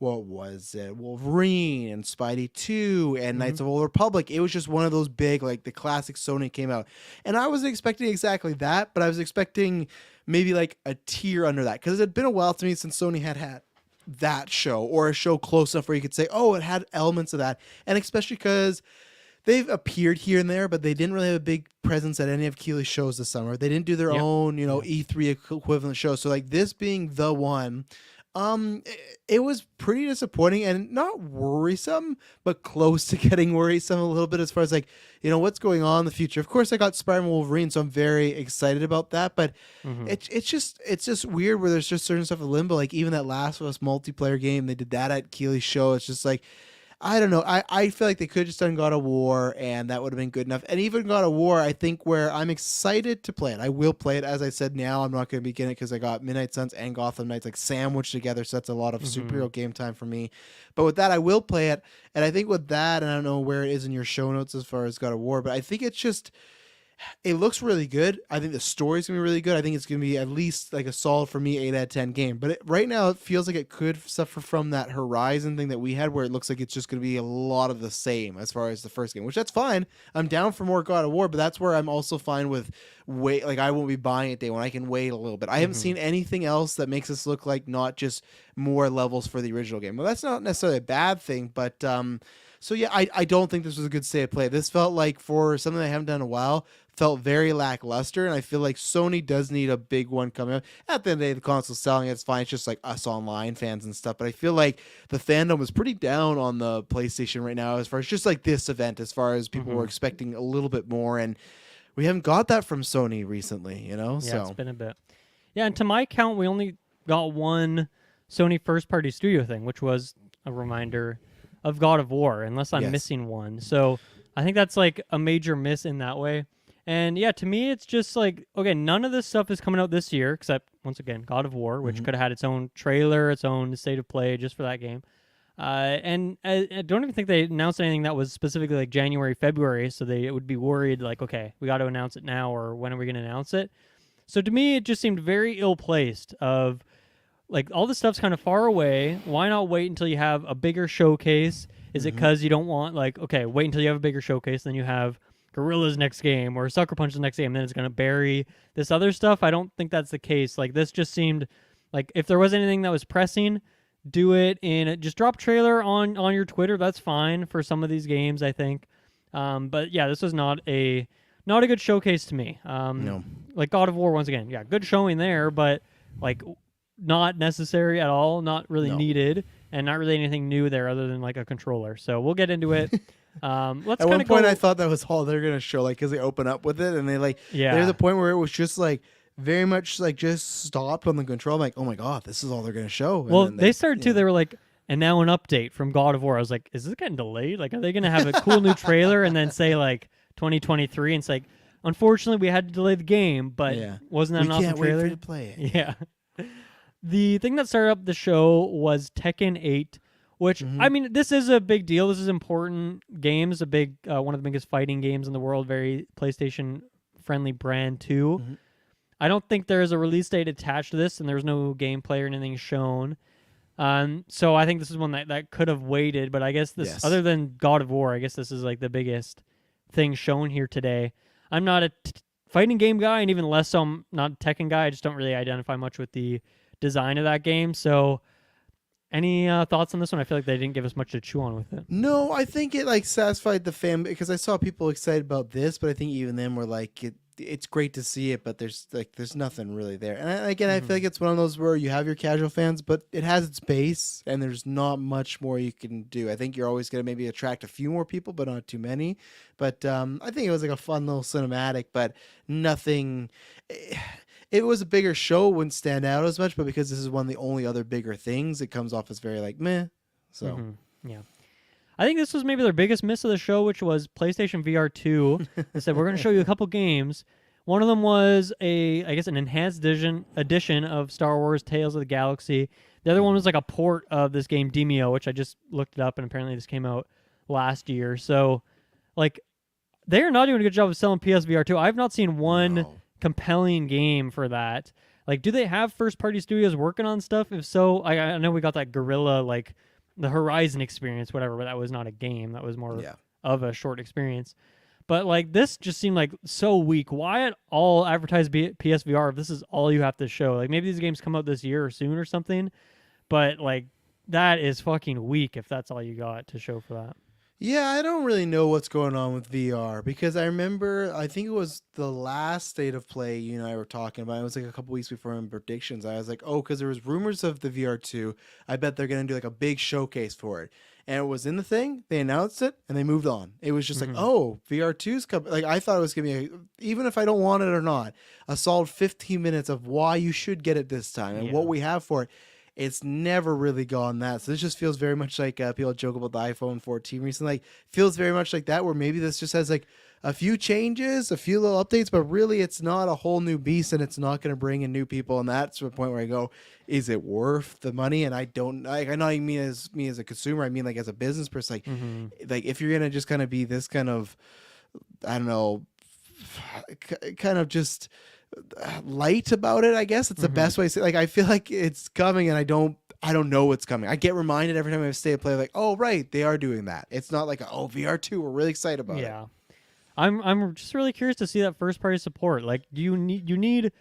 what was it? Wolverine and Spidey 2 and Knights of the Old Republic. It was just one of those big, like the classic Sony came out. And I wasn't expecting exactly that, but I was expecting maybe like a tier under that. Because it had been a while to me since Sony had that show or a show close enough where you could say, oh, it had elements of that. And especially because they've appeared here and there, but they didn't really have a big presence at any of Keighley's shows this summer. They didn't do their own, E3 equivalent show. So like this being the one, it was pretty disappointing and not worrisome, but close to getting worrisome a little bit as far as like, what's going on in the future. Of course, I got Spider-Man Wolverine, so I'm very excited about that. But it's just weird where there's just certain stuff in limbo. Like even that Last of Us multiplayer game, they did that at Keighley's show. It's just like, I don't know. I feel like they could have just done God of War, and that would have been good enough. And even God of War, I think where I'm excited to play it. I will play it. As I said, now I'm not going to be getting it because I got Midnight Suns and Gotham Knights like sandwiched together, so that's a lot of superhero game time for me. But with that, I will play it. And I think with that, and I don't know where it is in your show notes as far as God of War, but I think it's just... It looks really good. I think the story's gonna be really good. I think it's gonna be at least like a solid for me 8 out of 10 game. But right now it feels like it could suffer from that Horizon thing that we had, where it looks like it's just gonna be a lot of the same as far as the first game, which that's fine. I'm down for more God of War, but that's where I'm also fine with wait. Like I won't be buying it day one. I can wait a little bit. I haven't seen anything else that makes this look like not just more levels for the original game. Well, that's not necessarily a bad thing, but so yeah, I don't think this was a good state of play. This felt like for something I haven't done in a while, felt very lackluster, and I feel like Sony does need a big one coming up. At the end of the day, the console's selling, it's fine. It's just like us online fans and stuff. But I feel like the fandom is pretty down on the PlayStation right now as far as just like this event, as far as people were expecting a little bit more, and we haven't got that from Sony recently, you know? Yeah, So it's been a bit. Yeah, and to my count, we only got one Sony first-party studio thing, which was a reminder of God of War, unless I'm Yes. missing one. So I think that's like a major miss in that way. And yeah, to me, it's just like, okay, none of this stuff is coming out this year, except, once again, God of War, which could have had its own trailer, its own state of play just for that game. And I don't even think they announced anything that was specifically like January, February, so they would be worried, like, okay, we got to announce it now, or when are we going to announce it? So to me, it just seemed very ill-placed of, like, all this stuff's kind of far away. Why not wait until you have a bigger showcase? Is it because you don't want, like, okay, wait until you have a bigger showcase, then you have Gorilla's next game or Sucker Punch's next game, then it's going to bury this other stuff? I don't think that's the case. Like, this just seemed like if there was anything that was pressing, do it in just drop trailer on your Twitter. That's fine for some of these games, I think. But yeah, this was not a good showcase to me. no. Like God of War, once again, yeah, good showing there, but like not necessary at all, not really needed, and not really anything new there other than like a controller. So we'll get into it. Let's At one point, go. I thought that was all they're gonna show, like, because they open up with it, and they like, Yeah. There's a point where it was just like very much like just stopped on the control. I'm like, oh my god, this is all they're gonna show. And Well, then they started too. They were like, and now an update from God of War. I was like, is this getting delayed? Like, are they gonna have a cool new trailer and then say like 2023? And it's like, unfortunately, we had to delay the game, but wasn't that we an awesome can't wait trailer? for you to play it. Yeah. The thing that started up the show was Tekken 8, which, I mean, this is a big deal. This is important games, a big one of the biggest fighting games in the world, very PlayStation-friendly brand, too. I don't think there is a release date attached to this, and there's no gameplay or anything shown. So I think this is one that could have waited, but I guess this, other than God of War, I guess this is like the biggest thing shown here today. I'm not a fighting game guy, and even less so I'm not a Tekken guy. I just don't really identify much with the design of that game. So any thoughts on this one? I feel like they didn't give us much to chew on with it. No, I think it like satisfied the fan, because I saw people excited about this, but I think even them were like, it's great to see it, but there's nothing really there. And again, I feel like it's one of those where you have your casual fans, but it has its base, and there's not much more you can do. I think you're always going to maybe attract a few more people, but not too many. But I think it was like a fun little cinematic, but nothing. It was a bigger show, wouldn't stand out as much, but because this is one of the only other bigger things, it comes off as very like meh. So yeah. I think this was maybe their biggest miss of the show, which was PlayStation VR 2. They said, we're going to show you a couple games. One of them was an enhanced edition of Star Wars Tales of the Galaxy. The other one was like a port of this game, Demio, which I just looked it up, and apparently this came out last year. So, like, they're not doing a good job of selling PSVR 2. I've not seen one compelling game for that. Like, do they have first-party studios working on stuff? If so, I know we got that Gorilla, like, the Horizon experience, whatever, but that was not a game. That was more of a short experience. But like this just seemed like so weak. Why at all advertise PSVR if this is all you have to show? Like maybe these games come out this year or soon or something, but like that is fucking weak if that's all you got to show for that. Yeah, I don't really know what's going on with VR, because I remember, I think it was the last state of play you and I were talking about. It was like a couple weeks before my predictions. I was like, oh, because there was rumors of the VR2. I bet they're going to do like a big showcase for it. And it was in the thing. They announced it and they moved on. It was just like, oh, VR2's coming. Like I thought it was going to be, even if I don't want it or not, a solid 15 minutes of why you should get it this time and what we have for it. It's never really gone that. So this just feels very much like people joke about the iPhone 14 recently. Like feels very much like that, where maybe this just has like a few changes, a few little updates, but really it's not a whole new beast, and it's not going to bring in new people. And that's the point where I go, is it worth the money? And I don't like. I not even mean as me as a consumer. I mean like as a business person. Like, like if you're gonna just kind of be this kind of, I don't know, kind of just light about it. I guess it's the best way to say. Like I feel like it's coming, and I don't know what's coming. I get reminded every time I stay to play, like, oh right, they are doing that. It's not like VR2. We're really excited about it. Yeah, I'm just really curious to see that first party support. Like, do you need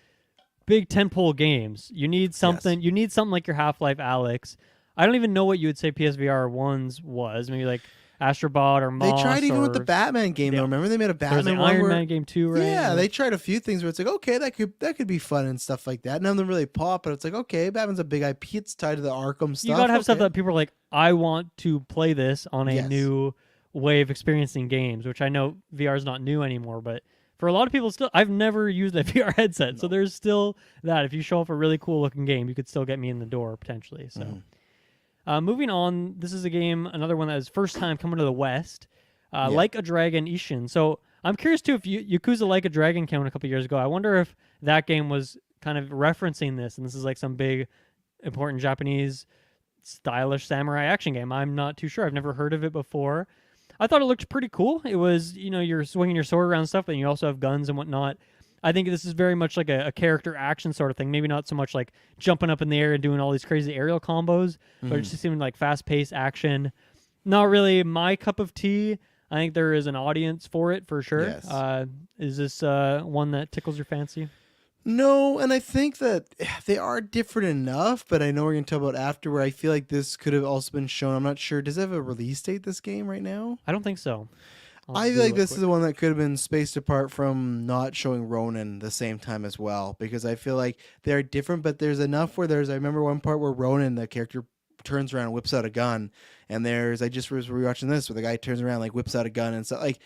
big tentpole games? You need something. Yes. You need something like your Half-Life Alyx. I don't even know what you would say PSVR 1's was. Maybe like Astrobot or They Moss. tried even with the Batman game though. Remember they made a There was Batman the one Iron where, Man game too, right? yeah, they tried a few things where it's like, okay, that could be fun and stuff like that. None of them really pop, but it's like, okay, Batman's a big IP. It's tied to the Arkham stuff. You gotta have stuff okay. that people are like, I want to play this on a Yes. new way of experiencing games, which I know VR is not new anymore, but for a lot of people still, I've never used a VR headset, so there's still that. If you show off a really cool looking game, you could still get me in the door potentially. So moving on, this is a game, another one that is first time coming to the West, Like a Dragon Ishin. So I'm curious too if Yakuza Like a Dragon came out a couple years ago. I wonder if that game was kind of referencing this, and this is like some big important Japanese stylish samurai action game. I'm not too sure. I've never heard of it before. I thought it looked pretty cool. It was, you're swinging your sword around stuff, and you also have guns and whatnot. I think this is very much like a character action sort of thing. Maybe not so much like jumping up in the air and doing all these crazy aerial combos, but it just seemed like fast-paced action. Not really my cup of tea. I think there is an audience for it for sure. Yes. Is this one that tickles your fancy? No, and I think that they are different enough, but I know we're going to talk about after where I feel like this could have also been shown. I'm not sure. Does it have a release date, this game, right now? I don't think so. I feel like this is the one that could have been spaced apart from not showing Ronin the same time as well, because I feel like they're different, but there's enough where I remember one part where Ronin, the character, turns around and whips out a gun, and I just was rewatching this where the guy turns around, like whips out a gun and stuff. Like,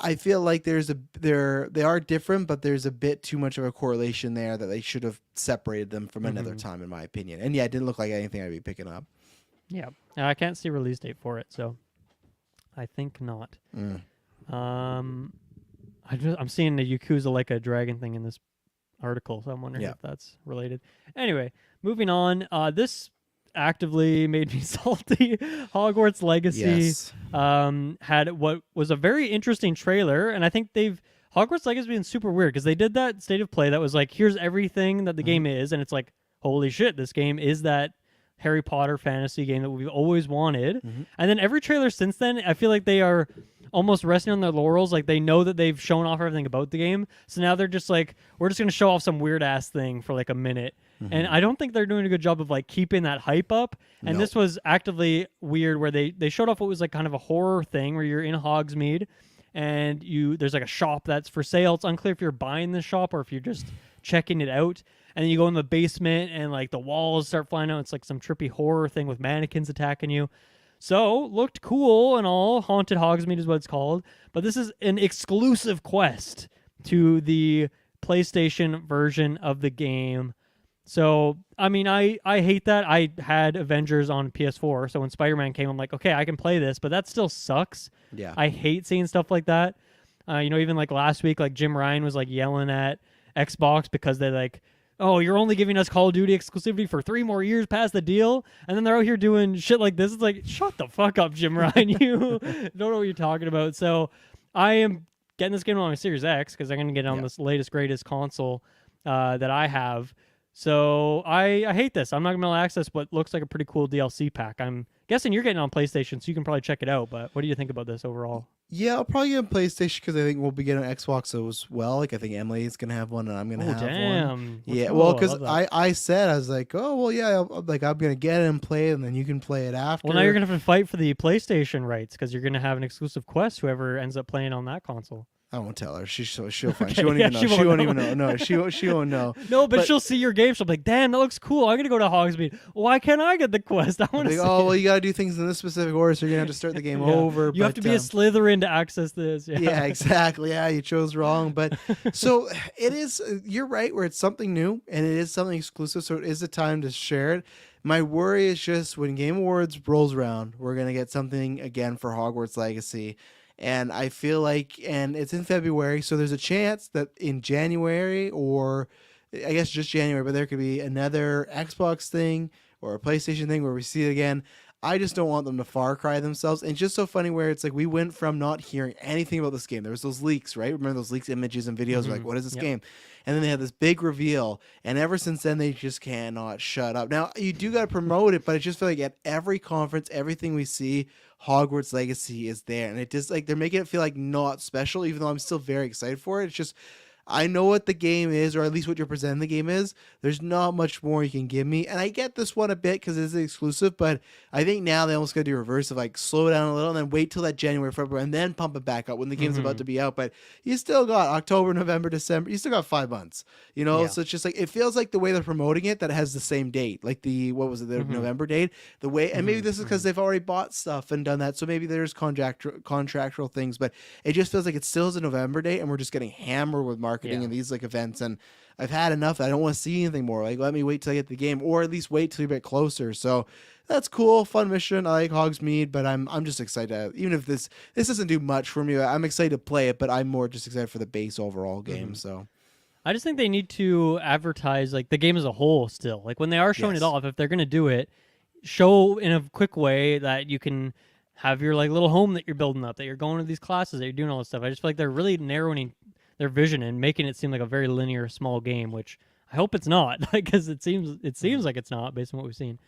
I feel like they are different, but there's a bit too much of a correlation there that they should have separated them from another time, in my opinion. And yeah, it didn't look like anything I'd be picking up. Yeah, I can't see a release date for it, so I think not. I'm seeing the Yakuza Like a Dragon thing in this article, so I'm wondering if that's related. Anyway, moving on. This actively made me salty. Hogwarts Legacy had what was a very interesting trailer, and I think Hogwarts Legacy has been super weird because they did that state of play that was like, here's everything that the game is, and it's like, holy shit, this game is that Harry Potter fantasy game that we've always wanted. And then every trailer since then, I feel like they are almost resting on their laurels. Like, they know that they've shown off everything about the game, so now they're just like, we're just going to show off some weird ass thing for like a minute. And I don't think they're doing a good job of like keeping that hype up. And this was actively weird where they showed off what was like kind of a horror thing where you're in Hogsmeade and there's like a shop that's for sale. It's unclear if you're buying the shop or if you're just checking it out. And then you go in the basement and like the walls start flying out. It's like some trippy horror thing with mannequins attacking you. So, looked cool and all. Haunted Hogsmeade is what it's called. But this is an exclusive quest to the PlayStation version of the game. So, I mean, I hate that. I had Avengers on PS4, so when Spider-Man came, I'm like, okay, I can play this, but that still sucks. Yeah. I hate seeing stuff like that. Even like last week, like Jim Ryan was like yelling at Xbox because they like, oh, you're only giving us Call of Duty exclusivity for 3 more years past the deal, and then they're out here doing shit like this. It's like, shut the fuck up, Jim Ryan. You don't know what you're talking about. So I am getting this game on a Series X because I'm going to get it on this latest, greatest console that I have. So I hate this. I'm not going to be able to access what looks like a pretty cool DLC pack. I'm guessing you're getting it on PlayStation, so you can probably check it out. But what do you think about this overall? Yeah, I'll probably get a PlayStation because I think we'll be getting an Xbox as well. Like, I think Emily's going to have one and I'm going to have one. Yeah, well, because I said, I was like, oh, well, yeah, I'm going to get it and play it, and then you can play it after. Well, now you're going to have to fight for the PlayStation rights because you're going to have an exclusive quest, whoever ends up playing on that console. I won't tell her. She'll find. Okay, She won't even know. She won't even know. No, she won't know. No, but she'll see your game. She'll be like, damn, that looks cool. I'm going to go to Hogsmeade. Why can't I get the quest? I want to well, you got to do things in this specific order, so you're going to have to start the game over. You have to be a Slytherin to access this. Yeah, exactly. Yeah, you chose wrong. But so it is, you're right, where it's something new and it is something exclusive, so it is a time to share it. My worry is just when Game Awards rolls around, we're going to get something again for Hogwarts Legacy. And I feel like, and it's in February, so there's a chance that in January, or I guess just January, but there could be another Xbox thing or a PlayStation thing where we see it again. I just don't want them to Far Cry themselves. And it's just so funny where it's like we went from not hearing anything about this game. There was those leaks, right? Remember those leaks, images and videos? Like, what is this Yep. game? And then they had this big reveal. And ever since then, they just cannot shut up. Now, you do got to promote it, but I just feel like at every conference, everything we see, Hogwarts Legacy is there. And it just like they're making it feel like not special, even though I'm still very excited for it. It's just I know what the game is, or at least what you're presenting the game is. There's not much more you can give me. And I get this one a bit because it's exclusive, but I think now they almost got to do reverse of like slow down a little and then wait till that January, February, and then pump it back up when the game's about to be out. But you still got October, November, December. You still got 5 months, you know? Yeah. So it's just like, it feels like the way they're promoting it that it has the same date, like the November date, the way, and maybe this is because they've already bought stuff and done that. So maybe there's contractual things, but it just feels like it still is a November date and we're just getting hammered with marketing and these like events, and I've had enough. I don't want to see anything more. Like, let me wait till I get the game, or at least wait till you get closer. So that's cool, fun mission. I like Hogsmeade, but I'm just excited. Even if this doesn't do much for me, I'm excited to play it. But I'm more just excited for the base overall game. So I just think they need to advertise like the game as a whole still. Like when they are showing it off, if they're going to do it, show in a quick way that you can have your like little home that you're building up, that you're going to these classes, that you're doing all this stuff. I just feel like they're really narrowing their vision and making it seem like a very linear small game, which I hope it's not, because it seems like it's not based on what we've seen.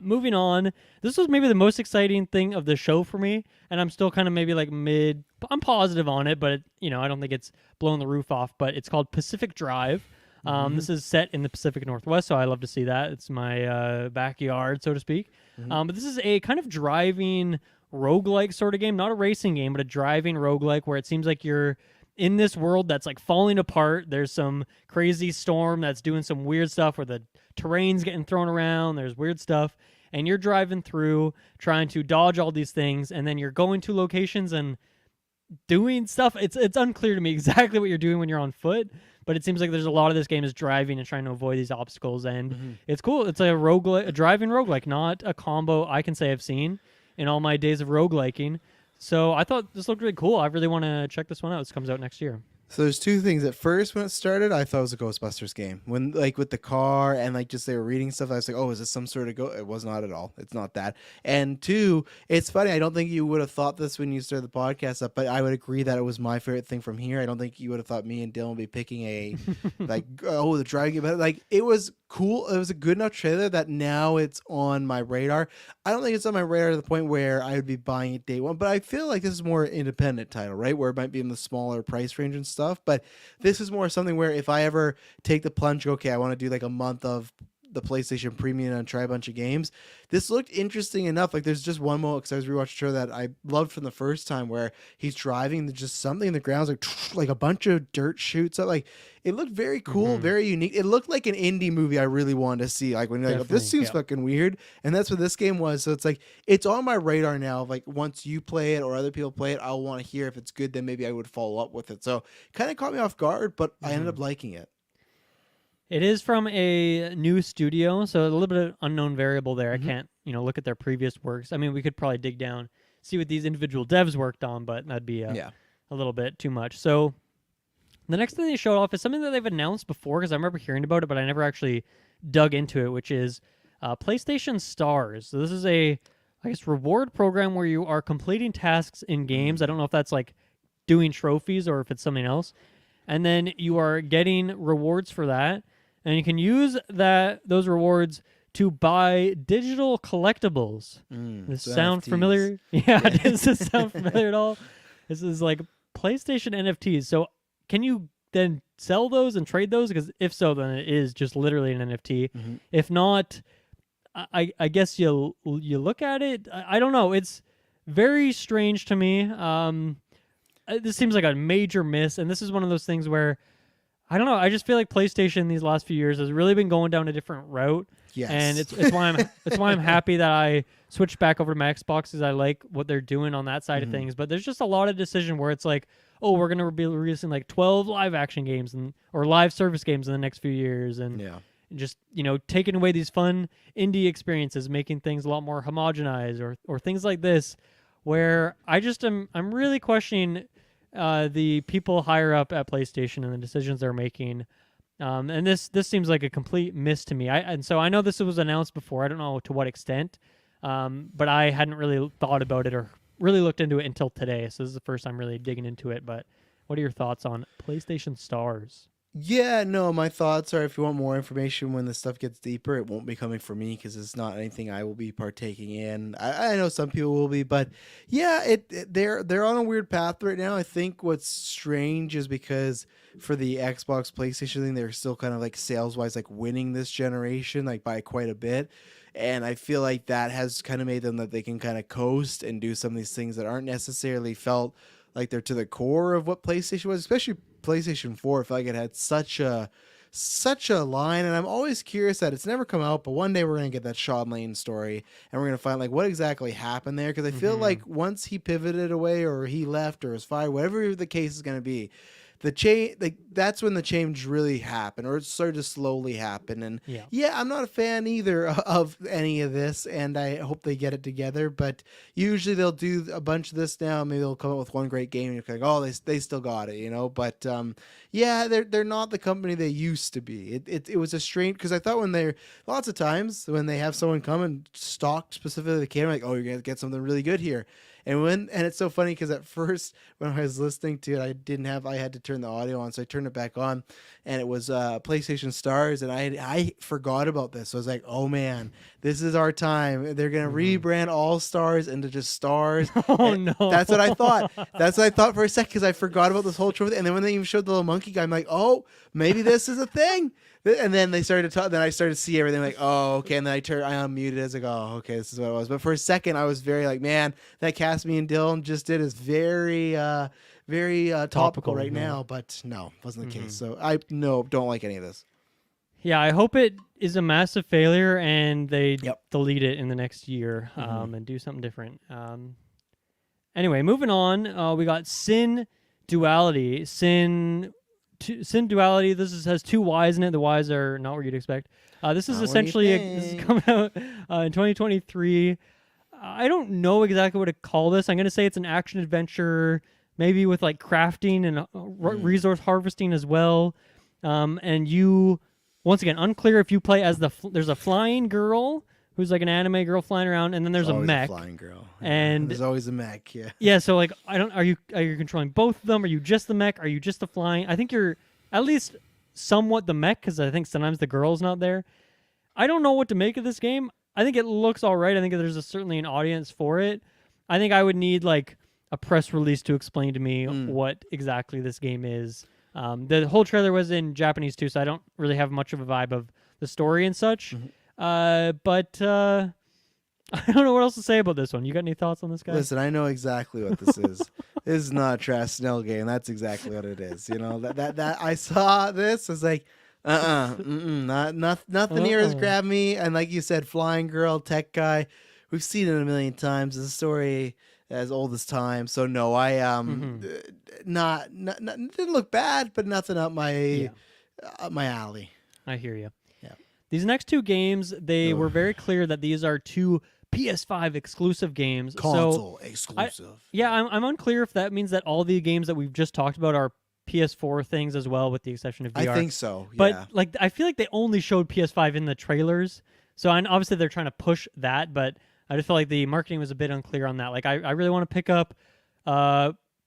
Moving on, this was maybe the most exciting thing of the show for me, and I'm still kind of maybe like mid. I'm positive on it, but I don't think it's blowing the roof off. But it's called Pacific Drive. This is set in the Pacific Northwest, so I love to see that. It's my backyard, so to speak. But this is a kind of driving roguelike sort of game, not a racing game, but a driving roguelike where it seems like you're in this world that's like falling apart. There's some crazy storm that's doing some weird stuff where the terrain's getting thrown around. There's weird stuff. And you're driving through trying to dodge all these things. And then you're going to locations and doing stuff. It's unclear to me exactly what you're doing when you're on foot. But it seems like there's a lot of this game is driving and trying to avoid these obstacles. And it's cool. It's a driving roguelike, not a combo I can say I've seen in all my days of rogueliking. So I thought this looked really cool. I really want to check this one out. This comes out next year. So there's two things. At first, when it started, I thought it was a Ghostbusters game. When like with the car and like just they were reading stuff, I was like, oh, is this some sort of It was not at all. It's not that. And two, it's funny. I don't think you would have thought this when you started the podcast up, but I would agree that it was my favorite thing from here. I don't think you would have thought me and Dylan would be picking a like the driving game. But like it was cool. It was a good enough trailer that now it's on my radar. I don't think it's on my radar to the point where I would be buying it day one, but I feel like this is more independent title, right? Where it might be in the smaller price range and stuff. But this is more something where if I ever take the plunge, okay, I want to do like a month of the PlayStation Premium and try a bunch of games. This looked interesting enough. Like there's just one moment because I was rewatching a show that I loved from the first time where he's driving, there's just something in the ground like a bunch of dirt shoots up. Like it looked very cool, very unique. It looked like an indie movie I really wanted to see. Like when you're like, this seems fucking weird, and that's what this game was. So it's like it's on my radar now. Like once you play it or other people play it, I'll want to hear if it's good. Then maybe I would follow up with it. So kind of caught me off guard, but I ended up liking it. It is from a new studio, so a little bit of unknown variable there. I can't, look at their previous works. I mean, we could probably dig down, see what these individual devs worked on, but that'd be a little bit too much. So the next thing they showed off is something that they've announced before, because I remember hearing about it, but I never actually dug into it, which is PlayStation Stars. So this is a, I guess, reward program where you are completing tasks in games. I don't know if that's like doing trophies or if it's something else. And then you are getting rewards for that. And you can use those rewards to buy digital collectibles. Does this sound NFTs. familiar? Yeah, does this sound familiar at all? This is like PlayStation NFTs. So can you then sell those and trade those? Because if so, then it is just literally an NFT. If not, I guess you look at it. I don't know. It's very strange to me. This seems like a major miss. And this is one of those things where I don't know. I just feel like PlayStation these last few years has really been going down a different route. Yes. And it's why I'm happy that I switched back over to my Xbox, because I like what they're doing on that side of things. But there's just a lot of decision where it's like, oh, we're gonna be releasing like 12 live action games or live service games in the next few years, and just taking away these fun indie experiences, making things a lot more homogenized or things like this, where I'm really questioning the people higher up at PlayStation and the decisions they're making. And this seems like a complete miss to me. And so I know this was announced before. I don't know to what extent. but I hadn't really thought about it or really looked into it until today. So this is the first time really digging into it. But what are your thoughts on PlayStation Stars? Yeah, no, my thoughts are if you want more information when the stuff gets deeper, it won't be coming from me because it's not anything I will be partaking in. I know some people will be, but yeah, they're on a weird path right now. I think what's strange is because for the Xbox PlayStation thing, they're still kind of like sales wise like winning this generation like by quite a bit. And I feel like that has kind of made them that they can kind of coast and do some of these things that aren't necessarily felt like they're to the core of what PlayStation was, especially PlayStation 4. I feel like it had such a line, and I'm always curious that it's never come out, but one day we're gonna get that Sean Lane story, and we're gonna find like what exactly happened there, because I feel like once he pivoted away or he left or was fired, whatever the case is gonna be, the change, like that's when the change really happened, or it started to slowly happen. And yeah, I'm not a fan either of any of this, and I hope they get it together. But usually they'll do a bunch of this now. Maybe they'll come up with one great game, and you're like, oh, they still got it, you know. But yeah, they're not the company they used to be. It was a strange, because I thought when they're lots of times when they have someone come and stock specifically the camera, like, oh, you're gonna get something really good here. And it's so funny because at first when I was listening to it, I had to turn the audio on, so I turned it back on, and it was PlayStation Stars, and I forgot about this. So I was like, oh man, this is our time. They're gonna rebrand All Stars into just Stars. Oh and no, that's what I thought. That's what I thought for a second, because I forgot about this whole trophy. And then when they even showed the little monkey guy, I'm like, oh, maybe this is a thing. And then they started to talk. Then I started to see everything. Like, oh, okay. And then I unmuted it as I go, oh, okay, this is what it was. But for a second, I was very like, man, that cast me and Dylan just did is very, very topical right now. But no, wasn't the case. So I don't like any of this. Yeah, I hope it is a massive failure and they delete it in the next year and do something different. Anyway, moving on, we got Sin Duality. Sin Duality. This has two Y's in it. The Y's are not what you'd expect. This is essentially this is coming out in 2023. I don't know exactly what to call this. I'm going to say it's an action adventure, maybe with like crafting and resource harvesting as well. And you, once again, unclear if you play as there's a flying girl who's like an anime girl flying around, and then there's a mech. Flying girl. And there's always a mech, yeah. Yeah, so like are you controlling both of them? Are you just the mech? Are you just the flying? I think you're at least somewhat the mech, because I think sometimes the girl's not there. I don't know what to make of this game. I think it looks all right. I think there's certainly an audience for it. I think I would need like a press release to explain to me what exactly this game is. The whole trailer was in Japanese too, so I don't really have much of a vibe of the story and such. But I don't know what else to say about this one. You got any thoughts on this guy? Listen, I know exactly what this is. This is not a trash Snell game. That's exactly what it is. You know, that I saw this, I was like, nothing here has grabbed me. And like you said, flying girl, tech guy, we've seen it a million times. It's a story as old as time. So no, I not didn't look bad, but nothing up my my alley. I hear you. These next two games, they were very clear that these are two PS5 exclusive games. Console exclusive. I'm unclear if that means that all the games that we've just talked about are PS4 things as well, with the exception of VR. I think so, yeah. But like, I feel like they only showed PS5 in the trailers. So obviously they're trying to push that, but I just feel like the marketing was a bit unclear on that. Like, I really want to pick up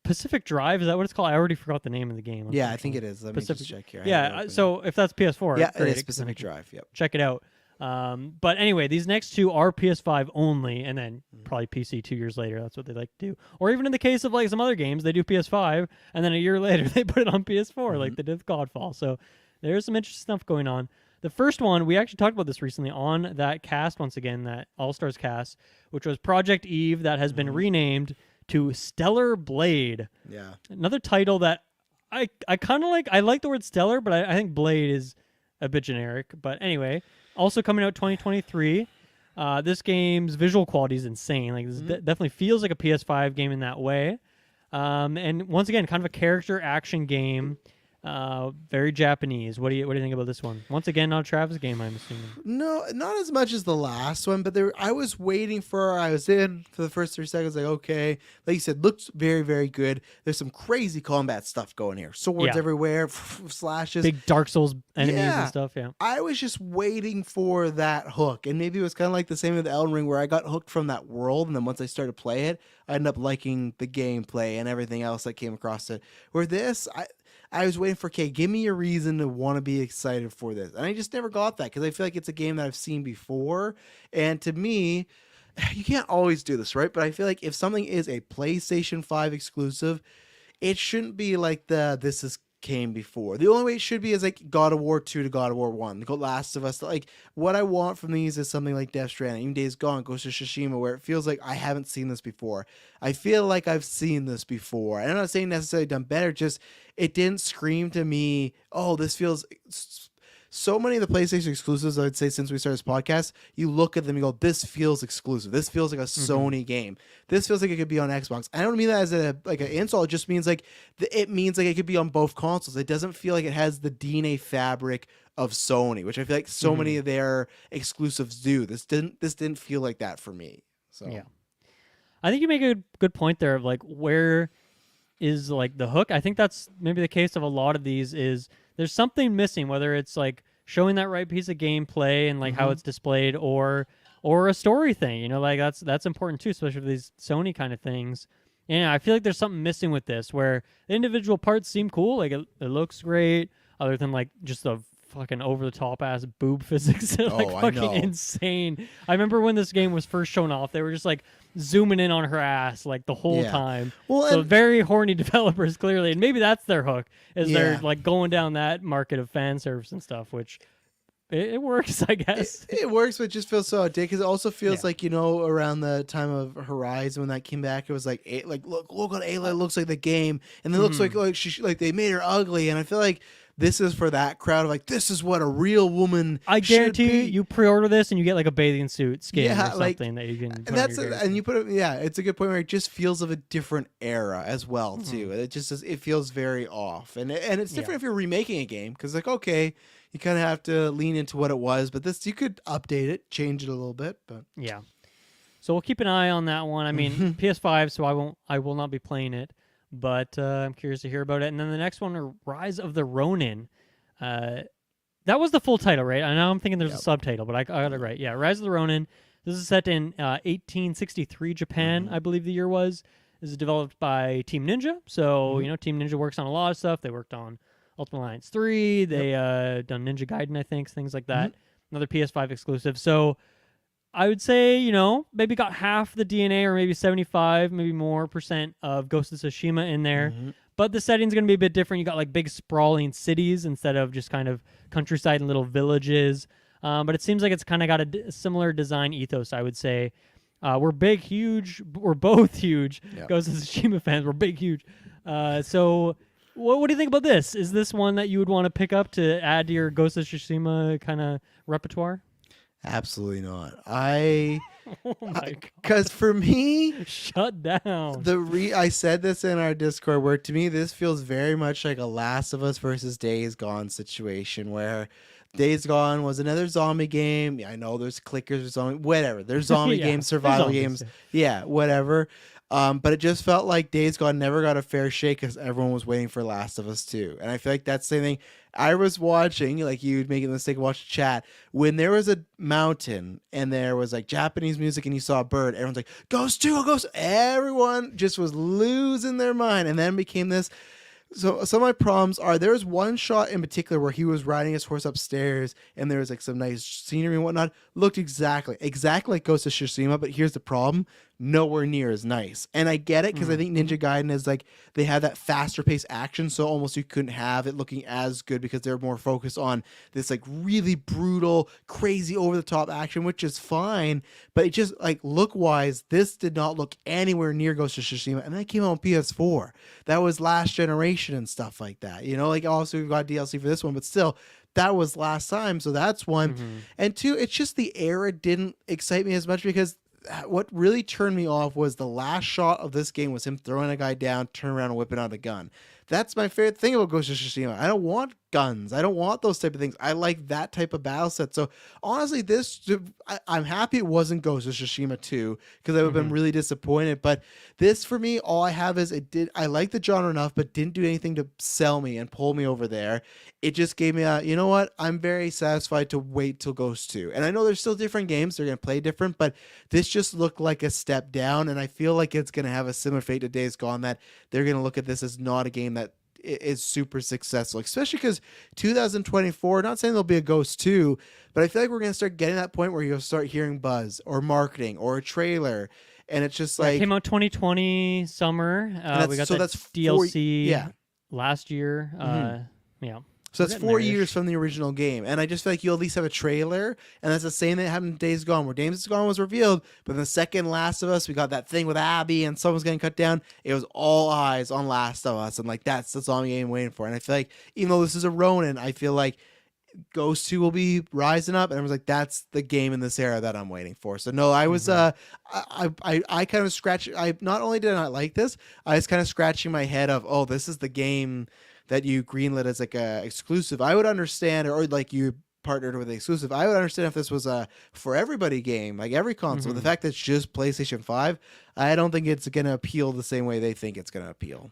Pacific Drive, is that what it's called? I already forgot the name of the game. Yeah, I think it is. Let me just check here. Yeah, so if that's PS4, yeah, great. It is Pacific Drive. Yep. Check it out. But anyway, these next two are PS5 only, and then probably PC 2 years later. That's what they like to do. Or even in the case of like some other games, they do PS5, and then a year later they put it on PS4, like they did with Godfall. So there's some interesting stuff going on. The first one, we actually talked about this recently on that cast once again, that All-Stars cast, which was Project Eve, that has been renamed to Stellar Blade. Yeah. Another title that I kind of like. I like the word stellar, but I think Blade is a bit generic. But anyway, also coming out 2023. This game's visual quality is insane. Like, this definitely feels like a PS5 game in that way. And once again, kind of a character action game. Very Japanese. What do you think about this one? Once again, not a Travis game, I'm assuming. No, not as much as the last one, but I was waiting for. I was in for the first 3 seconds, like okay, like you said, looks very, very good. There's some crazy combat stuff going here, swords Yeah. everywhere, slashes, Big Dark Souls enemies Yeah. and stuff. Yeah. I was just waiting for that hook, and maybe it was kind of like the same with Elden Ring, where I got hooked from that world, and then once I started to play it, I ended up liking the gameplay and everything else that came across it. Where this, I was waiting for, okay, give me a reason to want to be excited for this, and I just never got that because I feel like it's a game that I've seen before, and to me, you can't always do this, right? But I feel like if something is a PlayStation 5 exclusive, it shouldn't be like this is came before. The only way it should be is like God of War 2 to God of War 1, the Last of Us. Like what I want from these is something like Death Stranding, even Days Gone, Ghost of Tsushima, where it feels like I haven't seen this before. I feel like I've seen this before. And I'm not saying necessarily done better, just it didn't scream to me, oh, this feels so many of the PlayStation exclusives, I would say, since we started this podcast, you look at them and go, this feels exclusive. This feels like a Sony game. This feels like it could be on Xbox. I don't mean that as an insult. It just means like it means like it could be on both consoles. It doesn't feel like it has the DNA fabric of Sony, which I feel like so many of their exclusives do. This didn't feel like that for me. So yeah, I think you make a good point there of like where is like the hook. I think that's maybe the case of a lot of these is there's something missing, whether it's like showing that right piece of gameplay and like how it's displayed or a story thing, you know, like that's important too, especially for these Sony kind of things. And I feel like there's something missing with this where the individual parts seem cool, like it looks great, other than like just the fucking over the top ass boob physics. Like fucking insane. I remember when this game was first shown off, they were just like zooming in on her ass like the whole time. Well, so very horny developers clearly, and maybe that's their hook, is they're like going down that market of fan service and stuff, which it works, I guess. It works, but it just feels so outdated because it also feels like, you know, around the time of Horizon when that came back, it was like look what Aloy looks like the game, and it looks like she like they made her ugly, and I feel like this is for that crowd of like, this is what a real woman I guarantee you pre-order this and you get like a bathing suit skin or something that you can and that's and you put it, it's a good point where it just feels of a different era as well too. It just it feels very off, and it's different if you're remaking a game because like, okay, you kind of have to lean into what it was, but this you could update it, change it a little bit, but yeah. So we'll keep an eye on that one. I mean, PS5, so I will not be playing it. But I'm curious to hear about it. And then the next one, Rise of the Ronin. That was the full title, right? I know I'm thinking there's a subtitle, but I got it right. Yeah, Rise of the Ronin. This is set in 1863 Japan, I believe the year was. This is developed by Team Ninja. So, you know, Team Ninja works on a lot of stuff. They worked on Ultimate Alliance 3. They done Ninja Gaiden, I think, things like that. Another PS5 exclusive. So I would say, you know, maybe got half the DNA or maybe 75, maybe more % of Ghost of Tsushima in there. But the setting's going to be a bit different. You got like big sprawling cities instead of just kind of countryside and little villages. But it seems like it's kind of got a similar design ethos, I would say. We're both huge Ghost of Tsushima fans. We're big, huge. So what do you think about this? Is this one that you would want to pick up to add to your Ghost of Tsushima kind of repertoire? Absolutely not. Oh my God. Because for me, shut down. I said this in our Discord where to me this feels very much like a Last of Us versus Days Gone situation where Days Gone was another zombie game. I know there's clickers or zombie, whatever. There's zombie games, survival games. Yeah, whatever. But it just felt like Days Gone never got a fair shake because everyone was waiting for Last of Us 2. And I feel like that's the same thing. I was watching, like you'd make the mistake of watching chat, when there was a mountain and there was like Japanese music and you saw a bird, everyone's like, Ghost 2, Ghost. Everyone just was losing their mind. And then became this. So some of my problems are there was one shot in particular where he was riding his horse upstairs and there was like some nice scenery and whatnot. Looked exactly like Ghost of Tsushima, but here's the problem. Nowhere near as nice. And I get it because I think Ninja Gaiden is like they had that faster paced action, so almost you couldn't have it looking as good because they're more focused on this like really brutal, crazy over the top action, which is fine. But it just like look wise, this did not look anywhere near Ghost of Tsushima. And that came out on PS4. That was last generation and stuff like that. You know, like also we've got DLC for this one, but still that was last time. So that's one. And two, it's just the era didn't excite me as much because what really turned me off was the last shot of this game was him throwing a guy down, turn around and whipping out a gun. That's my favorite thing about Ghost of Tsushima. I don't want guns. I don't want those type of things. I like that type of battle set. So honestly, I'm happy it wasn't Ghost of Tsushima 2 because I would have been Mhm. really disappointed. But this for me, all I have is I like the genre enough, but didn't do anything to sell me and pull me over there. It just gave me you know what? I'm very satisfied to wait till Ghost 2. And I know there's still different games. They're going to play different, but this just looked like a step down. And I feel like it's going to have a similar fate to Days Gone, that they're going to look at this as not a game that is super successful, especially because 2024, not saying there'll be a Ghost 2, but I feel like we're going to start getting that point where you'll start hearing buzz or marketing or a trailer. And it's just Yeah, it like, came out 2020 summer. We got that that's DLC yeah. last year. Yeah. So We're that's getting 4 there-ish. years from the original game. And I just feel like you'll at least have a trailer. And that's the same thing that happened in Days Gone, where Days Gone was revealed. But in the second Last of Us, we got that thing with Abby and someone's getting cut down. It was all eyes on Last of Us. And like, that's the song I'm waiting for. And I feel like, even though this is a Ronin, I feel like Ghost 2 will be rising up. And I was like, that's the game in this era that I'm waiting for. So no, I was, I kind of scratched, not only did I not like this, I was kind of scratching my head of, oh, this is the game that you greenlit as like a exclusive. I would understand, or like you partnered with the exclusive. I would understand if this was a for everybody game, like every console. The fact that it's just PlayStation 5, I don't think it's going to appeal the same way they think it's going to appeal.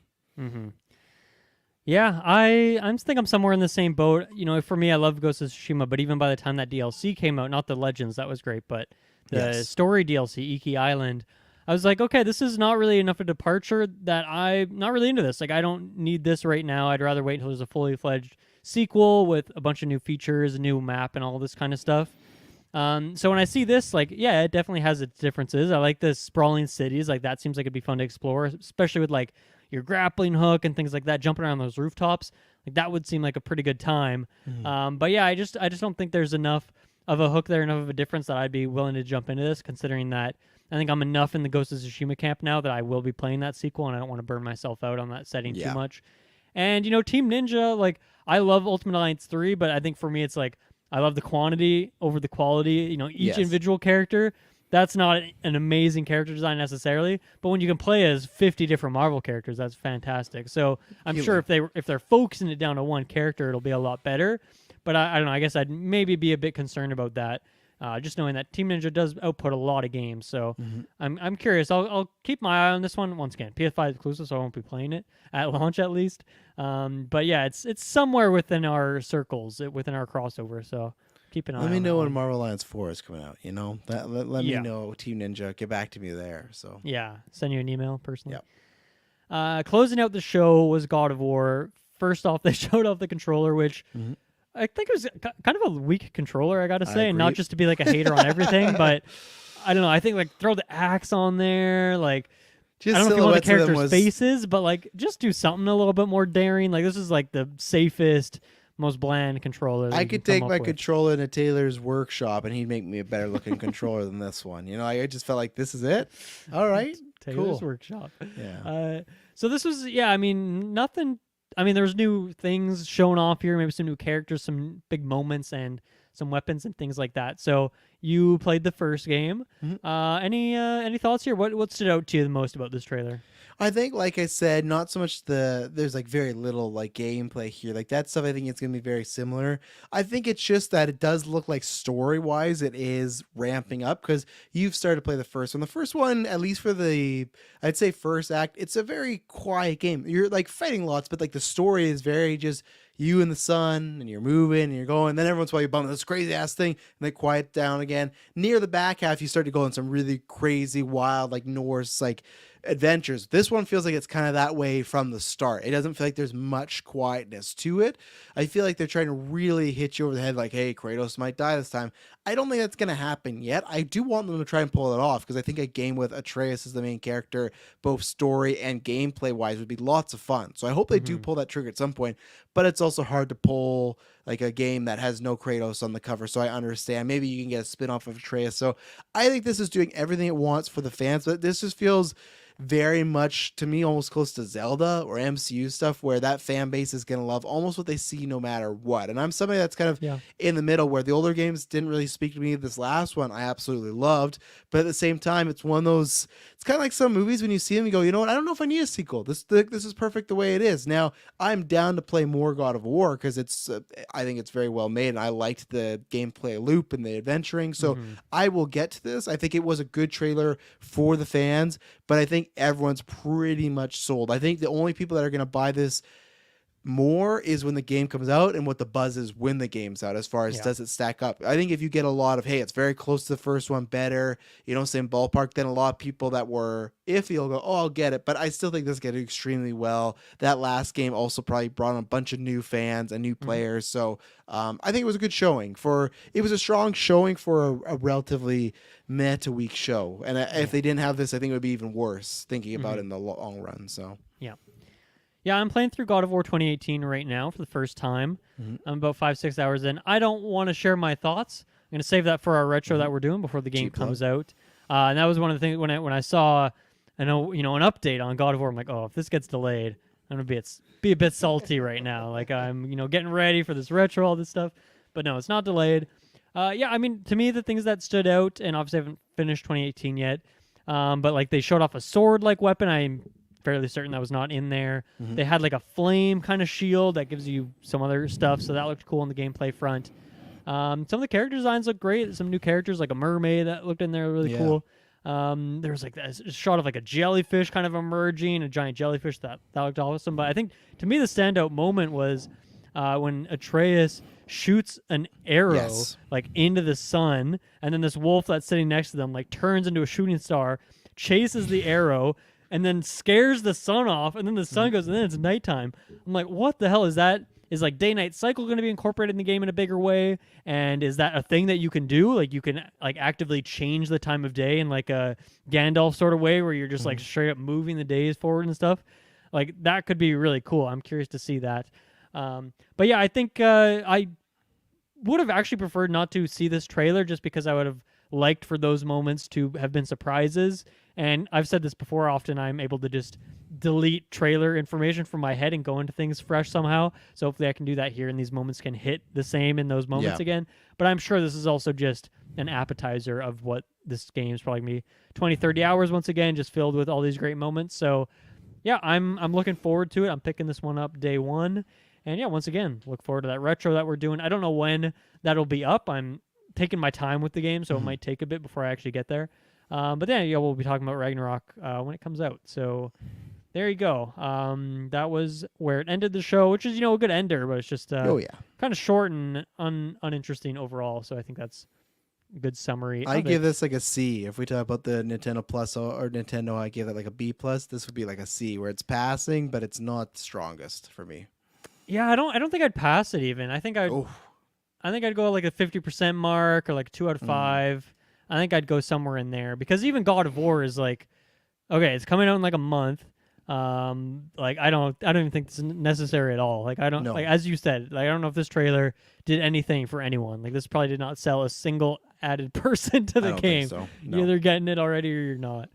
Yeah, I think I'm somewhere in the same boat. You know, for me, I love Ghost of Tsushima, but even by the time that DLC came out, not the Legends, that was great, but the story DLC, Iki Island, I was like, okay, this is not really enough of a departure that I'm not really into this. Like, I don't need this right now. I'd rather wait until there's a fully fledged sequel with a bunch of new features, a new map, and all this kind of stuff. So when I see this, like, yeah, it definitely has its differences. I like the sprawling cities. Like, that seems like it'd be fun to explore, especially with, like, your grappling hook and things like that, jumping around those rooftops. Like, that would seem like a pretty good time. But yeah, I just don't think there's enough of a hook there, enough of a difference that I'd be willing to jump into this, considering that I think I'm enough in the Ghost of Tsushima camp now that I will be playing that sequel, and I don't want to burn myself out on that setting too much. And, you know, Team Ninja, like, I love Ultimate Alliance 3, but I think for me it's like, I love the quantity over the quality. You know, each individual character, that's not an amazing character design necessarily, but when you can play as 50 different Marvel characters, that's fantastic. So I'm sure if they're focusing it down to one character, it'll be a lot better. But I don't know. I guess I'd maybe be a bit concerned about that. Just knowing that Team Ninja does output a lot of games, so I'm curious. I'll keep my eye on this one. Once again, PS5 exclusive, so I won't be playing it at launch at least. But yeah, it's somewhere within our circles, within our crossover. So keep an eye. Let me on know that when one. Marvel Alliance 4 is coming out. You know that. Let me know, Team Ninja. Get back to me there. So yeah, send you an email personally. Closing out the show was God of War. First off, they showed off the controller, which I think it was kind of a weak controller, I gotta say, and not just to be like a hater on everything, but I don't know. I think like throw the axe on there, like just I don't know if you want the silhouettes of them characters' faces, but like just do something a little bit more daring. Like this is like the safest, most bland controller. That I you could can take come my up with. controller into Taylor's workshop, and he'd make me a better looking controller than this one. You know, I just felt like this is it. All right, Taylor's cool. Workshop. Yeah. So this was, yeah. I mean, nothing. I mean, there's new things shown off here. Maybe some new characters, some big moments, and some weapons and things like that. So you played the first game. Any thoughts here? What stood out to you the most about this trailer? I think, like I said, not so much there's like very little like gameplay here. Like that stuff, I think it's going to be very similar. I think it's just that it does look like story wise, it is ramping up because you've started to play the first one. The first one, at least for I'd say first act, it's a very quiet game. You're like fighting lots, but like the story is very just you and the sun, and you're moving and you're going. Then every once in a while you bump into this crazy ass thing and they quiet down again. Near the back half, you start to go on some really crazy, wild, like Norse, like adventures. This one feels like it's kind of that way from the start. It doesn't feel like there's much quietness to it. I feel like they're trying to really hit you over the head like, hey, Kratos might die this time. I don't think that's going to happen yet. I do want them to try and pull it off because I think a game with Atreus as the main character, both story and gameplay wise, would be lots of fun. So I hope they do pull that trigger at some point, but it's also hard to pull like a game that has no Kratos on the cover. So I understand maybe you can get a spin-off of Atreus. So I think this is doing everything it wants for the fans, but this just feels very much to me almost close to Zelda or MCU stuff where that fan base is going to love almost what they see no matter what. And I'm somebody that's kind of in the middle where the older games didn't really speak to me. This last one I absolutely loved, but at the same time it's kind of like some movies when you see them, you go, you know what? I don't know if I need a sequel. This is perfect the way it is. Now I'm down to play more God of War because it's I think it's very well made, and I liked the gameplay loop and the adventuring. So I will get to this. I think it was a good trailer for the fans, but I think everyone's pretty much sold. I think the only people that are going to buy this more is when the game comes out and what the buzz is when the game's out as far as does it stack up. I think if you get a lot of, hey, it's very close to the first one, better, same ballpark, then a lot of people that were iffy will go, oh, I'll get it. But I still think this get extremely well. That last game also probably brought on a bunch of new fans and new players. So I think it was a good showing it was a strong showing for a relatively meh to weak show. And if they didn't have this, I think it would be even worse thinking about it in the long run. So yeah, I'm playing through God of War 2018 right now for the first time. I'm about 5-6 hours in. I don't want to share my thoughts. I'm going to save that for our retro that we're doing before the game comes out. And that was one of the things when I saw, an update on God of War. I'm like, oh, if this gets delayed, I'm going to be a bit salty right now. Like I'm, getting ready for this retro, all this stuff. But no, it's not delayed. Yeah, I mean, to me, the things that stood out, and obviously I haven't finished 2018 yet, but like they showed off a sword-like weapon. I'm fairly certain that was not in there. They had like a flame kind of shield that gives you some other stuff, so that looked cool on the gameplay front. Some of the character designs look great. Some new characters like a mermaid that looked in there really cool. There was like a shot of like a jellyfish kind of emerging, a giant jellyfish that looked awesome. But I think to me the standout moment was when Atreus shoots an arrow like into the sun, and then this wolf that's sitting next to them like turns into a shooting star, chases the arrow, and then scares the sun off, and then the sun goes, and then it's nighttime. I'm like, what the hell is that? Is like day-night cycle going to be incorporated in the game in a bigger way? And is that a thing that you can do? Like you can like actively change the time of day in like a Gandalf sort of way where you're just like straight up moving the days forward and stuff. Like that could be really cool. I'm curious to see that. But yeah, I think I would have actually preferred not to see this trailer just because I would have liked for those moments to have been surprises. And I've said this before, often I'm able to just delete trailer information from my head and go into things fresh somehow. So hopefully I can do that here, and these moments can hit the same in those moments again. But I'm sure this is also just an appetizer of what this game is probably going to be 20, 30 hours once again, just filled with all these great moments. So yeah, I'm looking forward to it. I'm picking this one up day one. And yeah, once again, look forward to that retro that we're doing. I don't know when that'll be up. I'm taking my time with the game, so it might take a bit before I actually get there. But then we'll be talking about Ragnarok when it comes out. So there you go. That was where it ended the show, which is a good ender, but it's just kind of short and uninteresting overall. So I think that's a good summary. I give this like a C. If we talk about the Nintendo Plus or Nintendo, I give it like a B plus. This would be like a C, where it's passing, but it's not the strongest for me. Yeah, I don't think I'd pass it even. I think I'd go like a 50% mark or like 2 out of 5. I think I'd go somewhere in there because even God of War is like, okay, it's coming out in like a month. Like I don't even think this is necessary at all. Like I don't like, as you said, like I don't know if this trailer did anything for anyone. Like this probably did not sell a single added person to the game. So. You're either getting it already or you're not.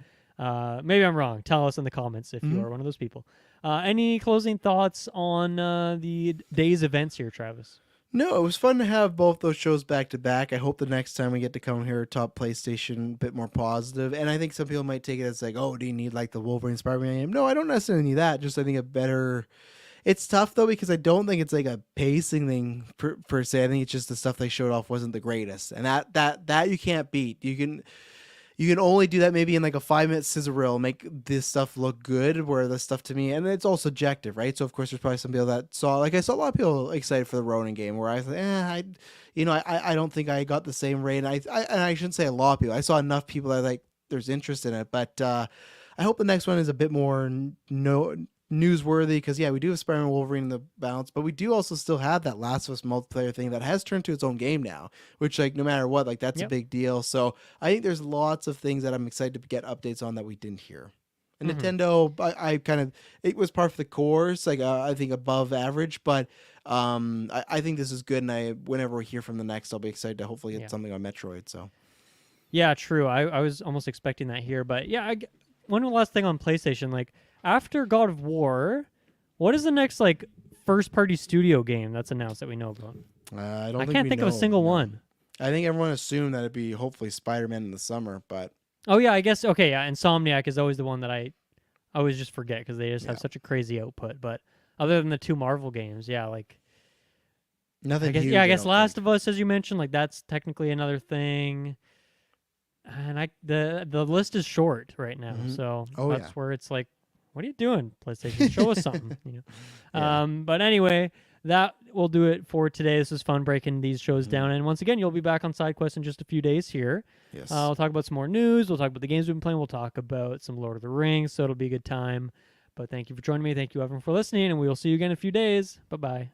Maybe I'm wrong. Tell us in the comments if you are one of those people. Any closing thoughts on the day's events here, Travis? No, it was fun to have both those shows back to back. I hope the next time we get to come here, top PlayStation, a bit more positive. And I think some people might take it as like, oh, do you need like the Wolverine Spider-Man game? No, I don't necessarily need that. Just I think a better. It's tough though because I don't think it's like a pacing thing per se. I think it's just the stuff they showed off wasn't the greatest, and that you can't beat. You can only do that maybe in like a 5-minute scissor reel, make this stuff look good, where the stuff to me, and it's all subjective, right? So of course there's probably some people that I saw a lot of people excited for the Ronin game, where I thought, I don't think I got the same rate. And I shouldn't say a lot of people. I saw enough people that like there's interest in it, but I hope the next one is a bit more newsworthy because we do have Spider-Man Wolverine in the balance, but we do also still have that Last of Us multiplayer thing that has turned to its own game now, which like no matter what, like that's a big deal. So I think there's lots of things that I'm excited to get updates on that we didn't hear. And Nintendo, I kind of, it was part of the course, like I think above average, but I think this is good, and whenever we hear from the next, I'll be excited to hopefully get something on Metroid. So yeah, true. I was almost expecting that here, but yeah, one last thing on PlayStation, like after God of War, what is the next like first party studio game that's announced that we know about? I can't think of a single one. I think everyone assumed that it'd be hopefully Spider-Man in the summer, but Oh yeah, I guess. Okay, yeah. Insomniac is always the one that I always just forget because they just Yeah, have such a crazy output. But other than the two Marvel games, yeah, like I nothing guess yeah, huge. I I guess don't Last think. of Us, as you mentioned, like that's technically another thing. And the list is short right now, Hmm. so Oh that's yeah, where it's like, what are you doing, PlayStation? Show us something, yeah. But anyway, that will do it for today. This is fun breaking these shows Hmm. down, and once again, you'll be back on SideQuest in just a few days here. Yes. We'll talk about some more news. We'll talk about the games we've been playing. We'll talk about some Lord of the Rings, so it'll be a good time. But thank you for joining me. Thank you, everyone, for listening, and we will see you again in a few days. Bye bye.